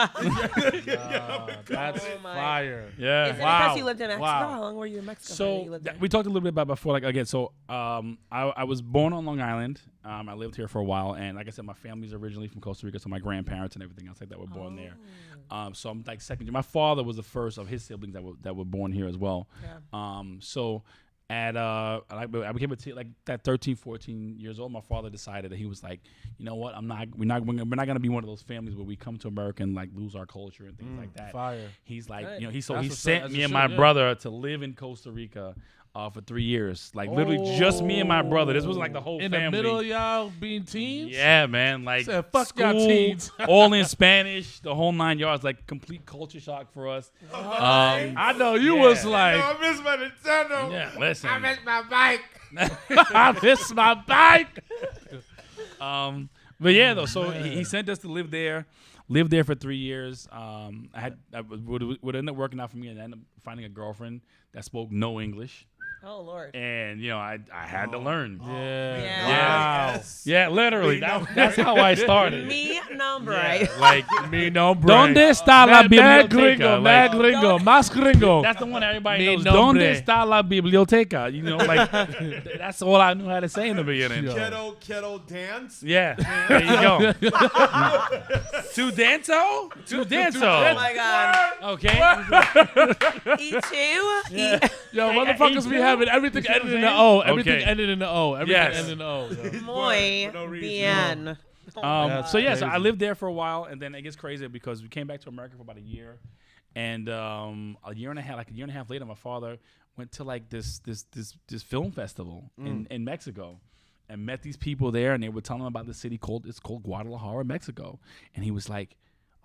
Speaker 3: Oh my.
Speaker 2: fire.
Speaker 4: Yeah.
Speaker 3: Is it
Speaker 2: Wow.
Speaker 3: because you lived in Mexico?
Speaker 2: Wow.
Speaker 3: How long were you in Mexico? How
Speaker 4: So
Speaker 3: long you lived there?
Speaker 4: we talked a little bit about before, like again. So I was born on Long Island. I lived here for a while, and like I said, my family's originally from Costa Rica, so my grandparents and everything else like that were born there. So I'm like second. My father was the first of his siblings that were born here as well.
Speaker 3: Yeah.
Speaker 4: So at I became like that 13, 14 years old. My father decided that he was like, you know what, we're not gonna be one of those families where we come to America and like lose our culture and things like that.
Speaker 2: Fire.
Speaker 4: He's like,
Speaker 3: Good.
Speaker 4: he
Speaker 2: That's
Speaker 4: sent
Speaker 2: what's
Speaker 4: me
Speaker 2: up.
Speaker 4: and
Speaker 2: That's
Speaker 4: my
Speaker 2: shit, yeah.
Speaker 4: brother to live in Costa Rica for 3 years. Like literally just me and my brother. This was like the whole
Speaker 2: In
Speaker 4: family.
Speaker 2: the middle of y'all being teens?
Speaker 4: Yeah, man. Like
Speaker 2: Said, fuck y'all
Speaker 4: school,
Speaker 2: teens.
Speaker 4: all in Spanish, the whole 9 yards. Like complete culture shock for us.
Speaker 2: I know you
Speaker 4: Yeah.
Speaker 2: was like,
Speaker 1: I miss my Nintendo.
Speaker 4: Yeah, listen.
Speaker 5: I miss my bike.
Speaker 2: I miss my bike.
Speaker 4: But yeah, though. So he sent us to live there. Lived there for 3 years. I would end up working out for me, and I ended up finding a girlfriend that spoke no English,
Speaker 3: Oh Lord.
Speaker 4: and I had to learn.
Speaker 2: Yeah.
Speaker 3: Yeah.
Speaker 2: Wow.
Speaker 4: Yeah, literally. That's how I started.
Speaker 3: Me nombre.
Speaker 4: Yeah, like,
Speaker 2: Mi nombre.
Speaker 4: ¿Dónde está la
Speaker 2: Mad
Speaker 4: biblioteca?
Speaker 2: gringo, mad
Speaker 4: Like,
Speaker 2: gringo, más gringo.
Speaker 4: that's the one everybody
Speaker 2: Mi
Speaker 4: knows.
Speaker 2: nombre.
Speaker 4: ¿Dónde está la biblioteca? Like that's all I knew how to say in the beginning.
Speaker 2: Yo.
Speaker 1: Kettle dance.
Speaker 4: Yeah, there you go. Tu danto? Tu
Speaker 3: Oh
Speaker 4: danto.
Speaker 3: my God.
Speaker 4: Okay.
Speaker 3: E2.
Speaker 2: Yo,
Speaker 4: Hey,
Speaker 2: motherfuckers
Speaker 4: hey,
Speaker 2: be
Speaker 4: you
Speaker 2: having everything
Speaker 4: see what
Speaker 2: ended
Speaker 4: I'm
Speaker 2: in the
Speaker 4: saying?
Speaker 2: O. Everything
Speaker 4: Okay.
Speaker 2: ended in the O. Everything
Speaker 4: Yes.
Speaker 2: ended in the O. yo.
Speaker 3: Muy
Speaker 1: For no reason.
Speaker 3: bien.
Speaker 2: That's
Speaker 4: So yeah, so I
Speaker 2: crazy.
Speaker 4: lived there for a while, and then it gets crazy because we came back to America for about a year, and a year and a half later, my father went to like this film festival in Mexico, and met these people there, and they were telling him about the city called Guadalajara, Mexico, and he was like,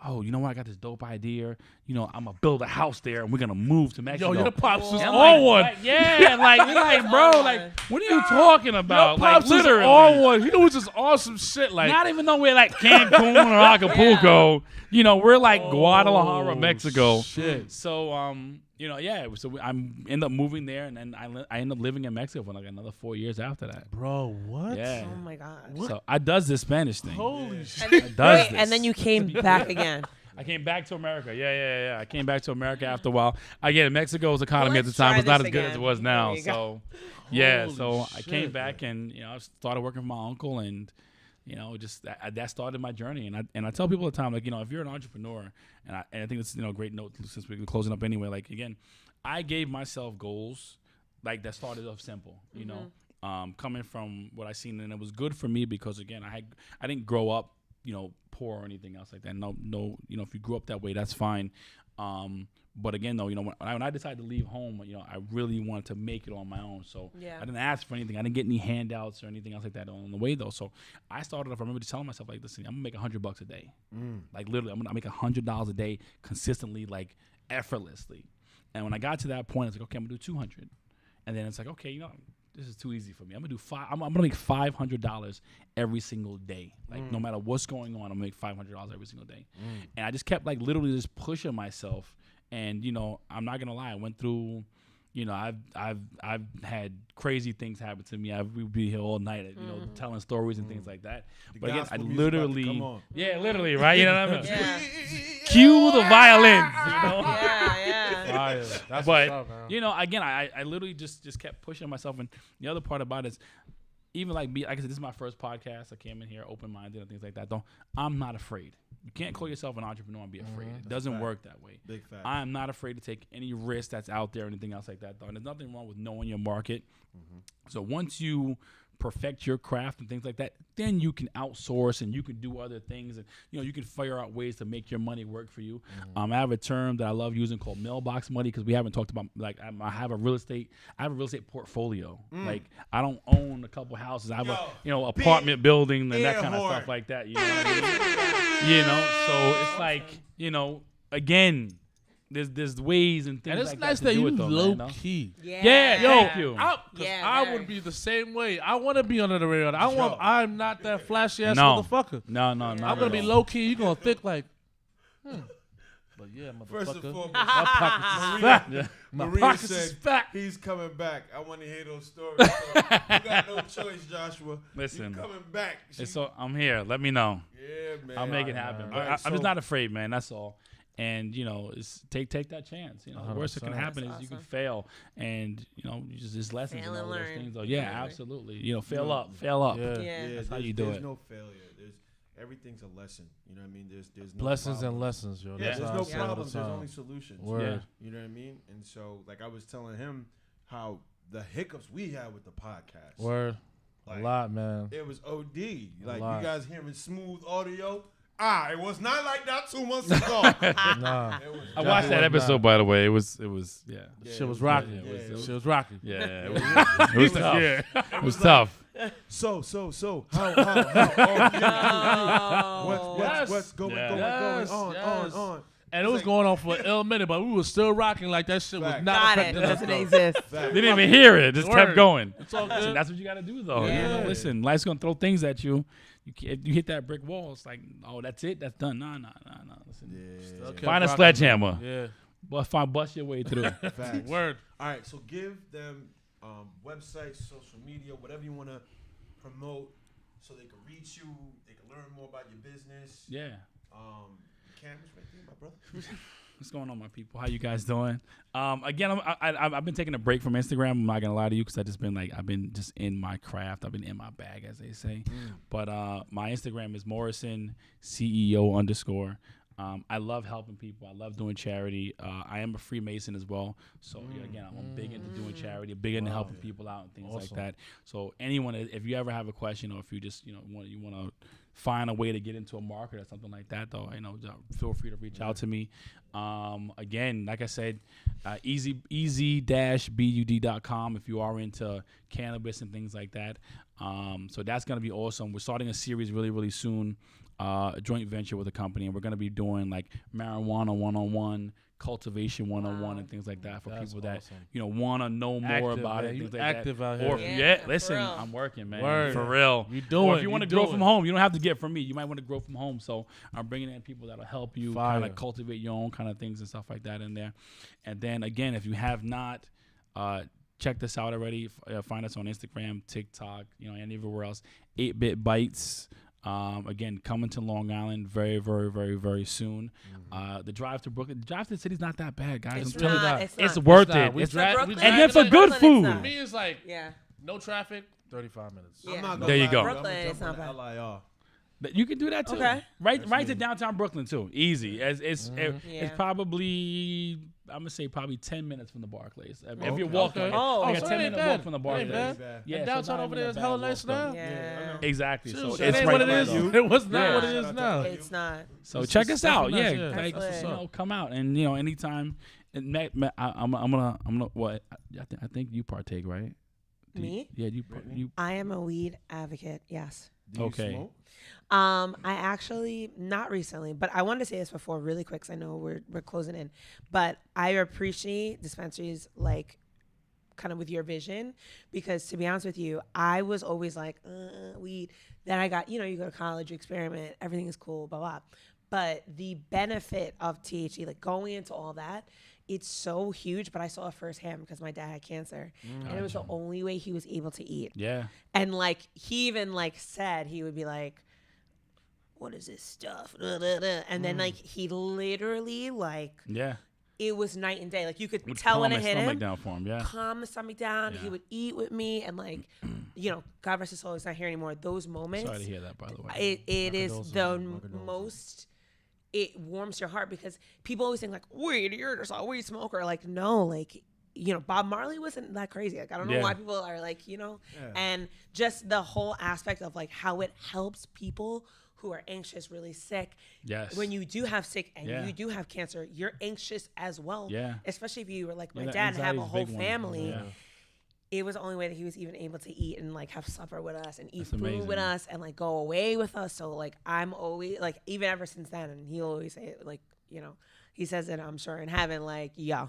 Speaker 4: oh, you know what? I got this dope idea. You know, I'm gonna build a house there, and we're gonna move to Mexico.
Speaker 2: Yo, your pops is
Speaker 4: And I'm
Speaker 2: on one.
Speaker 4: yeah, like, bro, like, what are you talking about?
Speaker 2: Your
Speaker 4: Like,
Speaker 2: pops is
Speaker 4: literally.
Speaker 2: on one. He was just awesome shit. Like,
Speaker 4: Not even though we're like Cancun or Acapulco. You know, we're like Guadalajara,
Speaker 2: oh,
Speaker 4: Mexico.
Speaker 2: Shit.
Speaker 4: So, you know, yeah. So I'm end up moving there, and then I end up living in Mexico for like another 4 years after that.
Speaker 2: Bro, what?
Speaker 4: Yeah.
Speaker 3: Oh my god.
Speaker 4: So I does this Spanish thing.
Speaker 2: Holy
Speaker 3: And
Speaker 2: shit.
Speaker 3: then,
Speaker 4: does
Speaker 3: wait,
Speaker 4: this.
Speaker 3: and then you came back again.
Speaker 4: I came back to America. Yeah. I came back to America after a while. Again, Mexico's economy at the
Speaker 3: let's
Speaker 4: time
Speaker 3: try
Speaker 4: was not
Speaker 3: this
Speaker 4: as good as
Speaker 3: again.
Speaker 4: it was now.
Speaker 3: There you go.
Speaker 4: So, yeah.
Speaker 2: Holy
Speaker 4: So I came
Speaker 2: shit.
Speaker 4: back and I started working for my uncle, and just that started my journey. And I tell people all the time, like, if you're an entrepreneur, and I think it's a great note since we're closing up anyway. Like, again, I gave myself goals like that started off simple. You know, coming from what I seen, and it was good for me because again, I didn't grow up poor or anything else like that. No, if you grew up that way, that's fine. But again, though, when I decided to leave home, I really wanted to make it on my own. So
Speaker 3: Yeah.
Speaker 4: I didn't ask for anything. I didn't get any handouts or anything else like that on the way, though. So I started off. I remember just telling myself, like, listen, I'm gonna make $100 a day. Like literally, I'm gonna make $100 a day consistently, like effortlessly. And when I got to that point, I was like, okay, I'm gonna do 200. And then it's like, okay, this is too easy for me. I'm gonna do I'm gonna make $500 every single day. Like no matter what's going on, I'm gonna make $500 every single day. And I just kept like literally just pushing myself. And I'm not gonna lie, I went through, I've had crazy things happen to me. We'd be here all night, telling stories and things like that. But again, I
Speaker 1: gospel music about to
Speaker 4: literally,
Speaker 1: come on.
Speaker 4: yeah, literally, right? You know what I mean?
Speaker 3: Yeah.
Speaker 4: Cue the violins.
Speaker 3: Yeah.
Speaker 2: Fire. That's
Speaker 4: But
Speaker 2: what's up, man.
Speaker 4: again, I literally just kept pushing myself. And the other part about it is, even like me, like I said, this is my first podcast. I came in here open-minded and things like that. I'm not afraid. You can't call yourself an entrepreneur and be afraid. It doesn't
Speaker 1: fact.
Speaker 4: work that way.
Speaker 1: Big fact.
Speaker 4: I am not afraid to take any risk that's out there or anything else like that, though. And there's nothing wrong with knowing your market. So once you perfect your craft and things like that, then you can outsource and you can do other things, and you can figure out ways to make your money work for you. I have a term that I love using called mailbox money, because we haven't talked about, like, I have a real estate portfolio. Like, I don't own a couple houses. I have apartment building and that kind of
Speaker 1: horn.
Speaker 4: stuff like that. You know what I mean? So it's like, again, there's ways and things
Speaker 2: And it's
Speaker 4: like
Speaker 2: nice
Speaker 4: that
Speaker 2: that
Speaker 4: to do
Speaker 2: you
Speaker 4: it, though,
Speaker 2: low
Speaker 4: man,
Speaker 2: key.
Speaker 4: Yeah,
Speaker 2: Yo,
Speaker 4: thank you.
Speaker 2: I
Speaker 3: very.
Speaker 2: would be the same way. I want to be under the radar. I'm not that flashy ass
Speaker 4: No.
Speaker 2: motherfucker.
Speaker 4: No,
Speaker 2: I'm
Speaker 4: not
Speaker 2: gonna
Speaker 4: at
Speaker 2: be
Speaker 4: all.
Speaker 2: low key. You gonna think like, But yeah, motherfucker.
Speaker 1: First and foremost,
Speaker 2: my pockets is
Speaker 1: Maria-
Speaker 2: fat.
Speaker 4: Yeah.
Speaker 2: My
Speaker 1: Maria
Speaker 2: pockets
Speaker 1: said
Speaker 2: is fat.
Speaker 1: he's coming back. I want to hear those stories. So you got no choice, Joshua.
Speaker 4: Listen.
Speaker 1: You coming back.
Speaker 4: And so I'm here. Let me know.
Speaker 1: Yeah, man.
Speaker 4: I'll make it
Speaker 2: Alright,
Speaker 4: happen.
Speaker 2: man.
Speaker 4: But
Speaker 1: Alright,
Speaker 4: I'm just
Speaker 1: so-
Speaker 4: not afraid, man. That's all. And it's take that chance. The worst that can
Speaker 2: 100%.
Speaker 4: happen
Speaker 3: That's
Speaker 4: is you can
Speaker 3: awesome.
Speaker 4: fail, and just lessons
Speaker 3: Fail
Speaker 4: and
Speaker 3: and
Speaker 4: all those
Speaker 3: learn.
Speaker 4: things. Though. Yeah,
Speaker 3: Yeah.
Speaker 4: absolutely. Fail up, fail up.
Speaker 2: Yeah.
Speaker 3: Yeah.
Speaker 1: Yeah,
Speaker 4: That's how
Speaker 1: there's-
Speaker 4: you do
Speaker 1: there's
Speaker 4: it.
Speaker 1: no failure. Everything's a lesson. You know what I mean? There's no
Speaker 2: Blessings and
Speaker 1: problem.
Speaker 2: lessons, yo.
Speaker 1: Yeah,
Speaker 2: That's
Speaker 1: there's
Speaker 2: how I
Speaker 1: no
Speaker 2: say it all the
Speaker 1: problems. There's
Speaker 2: time.
Speaker 1: only solutions.
Speaker 2: Word.
Speaker 4: Yeah.
Speaker 1: You know what I mean? And so, like I was telling him, how the hiccups we had with the podcast.
Speaker 2: Word.
Speaker 1: Like,
Speaker 2: A lot, man.
Speaker 1: It was OD. Like
Speaker 2: lot.
Speaker 1: you guys hearing smooth audio. It was not like that 2 months ago.
Speaker 2: Nah.
Speaker 1: It was
Speaker 4: I watched that
Speaker 2: Definitely
Speaker 4: episode,
Speaker 2: not.
Speaker 4: by the way. It was yeah.
Speaker 1: Yeah,
Speaker 2: Shit
Speaker 1: it
Speaker 2: was
Speaker 1: was
Speaker 2: rocking.
Speaker 1: good. Yeah, it was-
Speaker 2: Shit was rocking.
Speaker 4: Yeah, it was tough. It was tough.
Speaker 1: So, how oh,
Speaker 3: Oh.
Speaker 1: what's going
Speaker 2: Yes,
Speaker 1: on?
Speaker 2: yes.
Speaker 1: On.
Speaker 2: And it was going on for an ill minute, but we were still rocking like that shit was
Speaker 1: Fact.
Speaker 2: not
Speaker 3: Got it.
Speaker 2: affecting
Speaker 3: It
Speaker 2: us.
Speaker 3: doesn't
Speaker 2: though.
Speaker 3: exist.
Speaker 1: Fact.
Speaker 4: They didn't even hear it. Just kept
Speaker 2: Word.
Speaker 4: going.
Speaker 2: It's all
Speaker 4: Listen,
Speaker 2: good.
Speaker 4: that's what you got to do, though.
Speaker 3: Yeah.
Speaker 4: Listen, life's gonna throw things at you. You hit that brick wall. It's like, oh, that's it. That's done. Nah. Listen,
Speaker 1: Yeah.
Speaker 2: Kept
Speaker 4: find a
Speaker 2: rocking,
Speaker 4: sledgehammer.
Speaker 2: man.
Speaker 4: Bust your way through.
Speaker 1: Facts.
Speaker 2: Yeah. Word.
Speaker 1: All right, so give them websites, social media, whatever you want to promote, so they can reach you, they can learn more about your business.
Speaker 4: Yeah.
Speaker 1: Cameras right there, my brother.
Speaker 4: What's going on, my people? How you guys doing? Again, I've been taking a break from Instagram. I'm not gonna lie to you, because I've been just in my craft. I've been in my bag, as they say. But my Instagram is Morrison CEO_. I love helping people. I love doing charity. I am a Freemason as well. So again, I'm big into doing charity, big into helping people out and things like
Speaker 2: Awesome.
Speaker 4: that. So anyone, if you ever have a question, or if you just want to find a way to get into a market or something like that, though, feel free to reach out to me. Again, like I said, easy-bud.com if you are into cannabis and things like that. So that's going to be awesome. We're starting a series really, really soon, a joint venture with a company, and we're going to be doing like marijuana 101, cultivation 101, and things like that for
Speaker 2: That's
Speaker 4: people that
Speaker 2: awesome.
Speaker 4: want to know more
Speaker 2: Active,
Speaker 4: about
Speaker 2: man.
Speaker 4: it.
Speaker 2: You
Speaker 4: Things like
Speaker 2: active
Speaker 4: that.
Speaker 2: out here.
Speaker 4: Or
Speaker 3: Yeah, for
Speaker 4: listen,
Speaker 3: real.
Speaker 4: I'm working, man,
Speaker 2: Word.
Speaker 4: for real.
Speaker 2: You doing?
Speaker 4: Or if you want to grow
Speaker 2: doing.
Speaker 4: from home, you don't have to get from me. You might want to grow from home. So I'm bringing in people that'll help you
Speaker 2: Fire.
Speaker 4: kind of cultivate your own kind of things and stuff like that in there. And then again, if you have not checked us out already, find us on Instagram, TikTok, anywhere else. 8-Bit Bites. Again, coming to Long Island very, very, very, very soon. The drive to Brooklyn, the drive to the city's not that bad, guys.
Speaker 3: It's
Speaker 4: I'm telling you,
Speaker 3: not.
Speaker 4: it's
Speaker 3: not.
Speaker 4: worth
Speaker 2: It's not.
Speaker 4: it.
Speaker 2: We
Speaker 4: It's
Speaker 2: dra-
Speaker 3: Brooklyn.
Speaker 2: we
Speaker 4: and then
Speaker 2: dragging
Speaker 4: for
Speaker 2: it.
Speaker 4: good
Speaker 3: Brooklyn, it's
Speaker 4: food.
Speaker 3: not.
Speaker 2: Me, it's like
Speaker 3: Yeah.
Speaker 2: no traffic, 35 minutes.
Speaker 3: Yeah.
Speaker 1: I'm not gonna
Speaker 4: There you
Speaker 1: lie to
Speaker 4: go.
Speaker 1: I'm
Speaker 3: Brooklyn,
Speaker 1: gonna
Speaker 3: it's
Speaker 1: jump
Speaker 3: not
Speaker 1: on the LIR.
Speaker 4: You can do that too.
Speaker 3: Okay.
Speaker 4: Right to downtown Brooklyn too. Easy. It's
Speaker 3: Yeah.
Speaker 4: probably, I'm gonna say probably 10 minutes from the Barclays. If you're
Speaker 1: Okay.
Speaker 4: walking,
Speaker 2: Okay.
Speaker 3: Oh,
Speaker 4: like a
Speaker 2: so it
Speaker 4: 10-minute
Speaker 2: ain't
Speaker 4: walk
Speaker 2: bad.
Speaker 4: from the
Speaker 2: It ain't
Speaker 4: Barclays.
Speaker 2: bad.
Speaker 4: Yeah,
Speaker 2: And
Speaker 4: so
Speaker 2: downtown
Speaker 4: not
Speaker 2: over
Speaker 4: even
Speaker 2: there
Speaker 4: a
Speaker 2: is
Speaker 4: bad
Speaker 2: hella
Speaker 4: walk,
Speaker 2: nice
Speaker 4: though.
Speaker 2: now.
Speaker 3: Yeah.
Speaker 4: Exactly.
Speaker 2: Shoot,
Speaker 4: So
Speaker 2: it
Speaker 4: it's
Speaker 2: ain't
Speaker 4: right
Speaker 2: what it
Speaker 4: there,
Speaker 2: is.
Speaker 4: though.
Speaker 2: It was not
Speaker 4: Yeah.
Speaker 2: what it is
Speaker 1: Shout out
Speaker 2: now.
Speaker 1: to
Speaker 3: It's not.
Speaker 4: So
Speaker 2: It's
Speaker 4: check
Speaker 2: just
Speaker 4: us out,
Speaker 2: definitely
Speaker 4: yeah.
Speaker 2: nice,
Speaker 4: Like,
Speaker 3: That's lit.
Speaker 4: come out and anytime. And I'm gonna. What? I think you partake, right?
Speaker 3: Me?
Speaker 4: Yeah, you.
Speaker 3: I am a weed advocate. Yes.
Speaker 1: Do you
Speaker 4: Okay.
Speaker 1: smoke?
Speaker 3: I actually not recently, but I wanted to say this before really quick because I know we're closing in. But I appreciate dispensaries like kind of with your vision because to be honest with you, I was always like weed. Then I got you go to college, you experiment, everything is cool, blah blah. But the benefit of THC, like going into all that, it's so huge. But I saw it firsthand because my dad had cancer, and it was the only way he was able to eat.
Speaker 4: Yeah.
Speaker 3: And like he even like said he would be like, "What is this stuff?" And then like he literally like
Speaker 4: Yeah.
Speaker 3: it was night and day. Like you could
Speaker 4: Would
Speaker 3: tell when
Speaker 4: calm
Speaker 3: it
Speaker 4: my
Speaker 3: hit
Speaker 4: stomach
Speaker 3: him.
Speaker 4: down for him. Yeah.
Speaker 3: Calm the stomach down.
Speaker 4: Yeah.
Speaker 3: He would eat with me and like, God rest his soul, he's not here anymore. Those moments.
Speaker 4: Sorry to hear that, by the way.
Speaker 3: It is
Speaker 2: condolences,
Speaker 3: the
Speaker 2: my condolences.
Speaker 3: most. It warms your heart because people always think like, weed, you're just a weed smoker. Like, no, like, Bob Marley wasn't that crazy. Like, I don't know
Speaker 4: Yeah.
Speaker 3: why people are like, and just the whole aspect of like how it helps people who are anxious, really sick.
Speaker 4: Yes.
Speaker 3: When you do have sick and
Speaker 4: Yeah.
Speaker 3: you do have cancer, you're anxious as well.
Speaker 4: Yeah.
Speaker 3: Especially if you were like my
Speaker 4: Yeah, the
Speaker 3: dad and have a
Speaker 4: anxiety's
Speaker 3: whole
Speaker 4: big one.
Speaker 3: family.
Speaker 4: Yeah.
Speaker 3: It was the only way that he was even able to eat and like have supper with us and eat
Speaker 4: That's
Speaker 3: food
Speaker 4: amazing.
Speaker 3: with us and like go away with us. So like I'm always like even ever since then, and he'll always say it, like he says it I'm sure in heaven like yeah,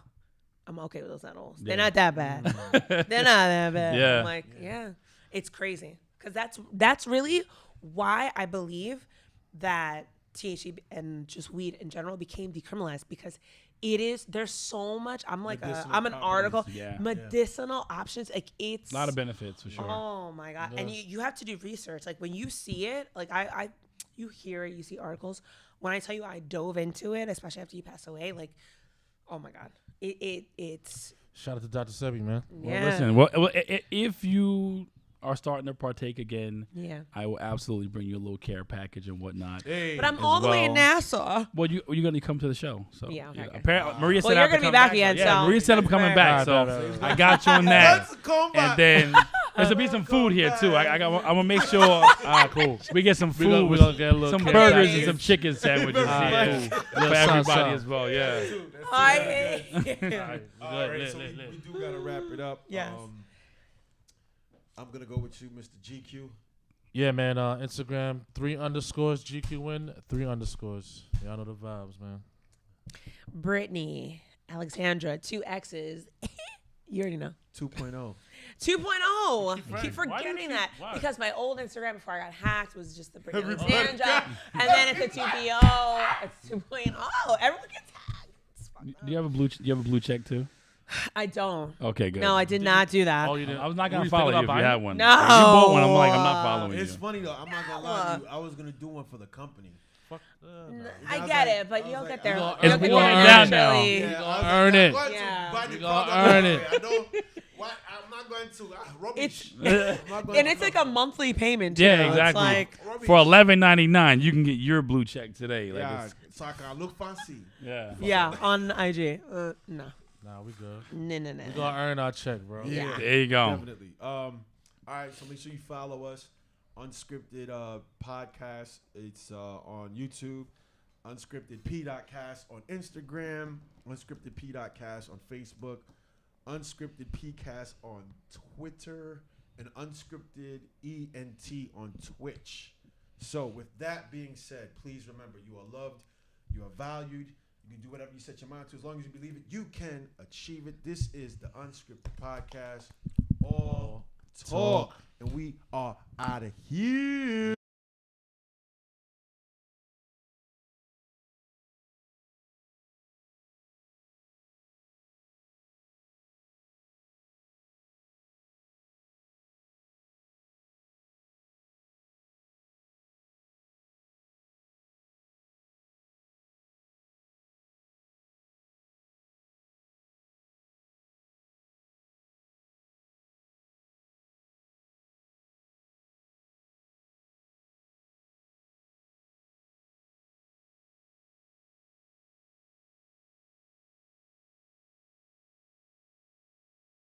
Speaker 3: I'm okay with those edibles. They're
Speaker 4: Yeah.
Speaker 3: not that bad. They're not that bad.
Speaker 4: Yeah.
Speaker 3: I'm like yeah, it's crazy because that's really why I believe that THC and just weed in general became decriminalized because there's so much. I'm like
Speaker 1: Medicinal
Speaker 3: I'm an article
Speaker 1: properties.
Speaker 4: Yeah.
Speaker 3: medicinal options like it's
Speaker 4: A lot of benefits for sure.
Speaker 3: Oh my god! And you have to do research. Like when you see it, like you hear it, you see articles. When I tell you I dove into it, especially after you passed away, like, oh my god, it's
Speaker 2: Shout out to Dr. Sebi, man.
Speaker 3: yeah,
Speaker 4: Listen, if you are starting to partake again,
Speaker 3: yeah.
Speaker 4: I will absolutely bring you a little care package and whatnot.
Speaker 1: Hey,
Speaker 3: But I'm
Speaker 4: as
Speaker 3: all the way in
Speaker 4: well.
Speaker 3: Nassau.
Speaker 4: Well, you're gonna come to the show, so
Speaker 3: Yeah, okay, okay.
Speaker 4: Apparently, Maria said
Speaker 3: Well,
Speaker 4: I
Speaker 3: you're
Speaker 4: have to
Speaker 3: gonna be
Speaker 4: come
Speaker 3: back again,
Speaker 4: Yeah,
Speaker 3: so-
Speaker 4: Maria said I'm coming back, so
Speaker 2: Right.
Speaker 4: I got you on that.
Speaker 1: let's come
Speaker 4: And
Speaker 1: back.
Speaker 4: then there's gonna be some food here too. I'm gonna make sure
Speaker 2: Cool.
Speaker 4: we get some food,
Speaker 2: We
Speaker 4: with
Speaker 2: gonna get a little
Speaker 4: some
Speaker 2: cake.
Speaker 4: burgers
Speaker 3: Yeah.
Speaker 4: and some chicken sandwiches
Speaker 2: Alright,
Speaker 4: here
Speaker 2: cool.
Speaker 4: for
Speaker 2: Little
Speaker 4: everybody
Speaker 2: something.
Speaker 4: as well. Yeah.
Speaker 1: All right, so we do gotta wrap it up.
Speaker 3: Yes.
Speaker 1: I'm gonna go with you, Mr. GQ.
Speaker 2: Yeah, man. Instagram 3_ GQ win 3_. Y'all know the vibes, man.
Speaker 3: Brittany, Alexandra, 2 X's. You already know.
Speaker 1: 2.0.
Speaker 3: 2.0. Keep
Speaker 2: Why you
Speaker 3: forgetting
Speaker 2: keep-
Speaker 3: that
Speaker 2: why?
Speaker 3: because my old Instagram before I got hacked was just the Brittany
Speaker 1: Everybody
Speaker 3: Alexandra, and then it's a 2.0. It's 2.0. Everyone gets hacked. It's fucked
Speaker 4: Do you have a blue check too?
Speaker 3: I don't.
Speaker 4: Okay, good.
Speaker 3: No, I did not do that.
Speaker 2: Oh, you didn't.
Speaker 4: I was not
Speaker 2: Were
Speaker 4: gonna
Speaker 2: you
Speaker 4: follow
Speaker 2: thinking
Speaker 4: you if
Speaker 2: about
Speaker 4: you
Speaker 2: buying
Speaker 4: had
Speaker 2: it?
Speaker 4: one.
Speaker 3: No.
Speaker 4: If you bought one, I'm like, I'm not following
Speaker 1: It's
Speaker 4: you.
Speaker 1: funny though. I'm not gonna lie to you. I was gonna do one for the company.
Speaker 2: Fuck, no.
Speaker 3: I
Speaker 1: was
Speaker 3: get
Speaker 1: like-
Speaker 3: it, but
Speaker 1: I
Speaker 3: you'll
Speaker 1: was
Speaker 3: get
Speaker 1: like,
Speaker 3: there.
Speaker 1: I'm
Speaker 3: You'll
Speaker 1: gonna-
Speaker 3: get
Speaker 2: It's
Speaker 3: there
Speaker 2: warming down now.
Speaker 3: eventually.
Speaker 2: You
Speaker 1: I
Speaker 2: gonna
Speaker 1: was like,
Speaker 2: earn
Speaker 1: I'm
Speaker 2: it.
Speaker 1: going to
Speaker 3: Yeah.
Speaker 1: buy the
Speaker 2: You gonna
Speaker 1: product
Speaker 2: earn
Speaker 1: anyway.
Speaker 2: it.
Speaker 1: I know. Why? I'm not going to. Rubbish. I'm not going
Speaker 3: And
Speaker 1: to
Speaker 3: it's like a monthly payment. Too.
Speaker 4: Yeah,
Speaker 3: It's
Speaker 4: exactly.
Speaker 3: like,
Speaker 1: rubbish.
Speaker 4: For $11.99, you can get your blue check today. Like,
Speaker 1: Yeah,
Speaker 4: it's,
Speaker 1: so I can look fancy.
Speaker 4: yeah.
Speaker 3: yeah, on IG. No.
Speaker 2: Nah, we good.
Speaker 3: No.
Speaker 2: We gonna earn our check, bro.
Speaker 3: Yeah.
Speaker 4: There you go.
Speaker 1: Definitely. All right, so make sure you follow us. Unscripted podcast. It's on YouTube. UnscriptedP.cast on Instagram, UnscriptedP.cast on Facebook, UnscriptedPcast on Twitter, and Unscripted ENT on Twitch. So with that being said, please remember you are loved, you are valued, you can do whatever you set your mind to. As long as you believe it, you can achieve it. This is the Unscripted Podcast. All talk. And we are out of here.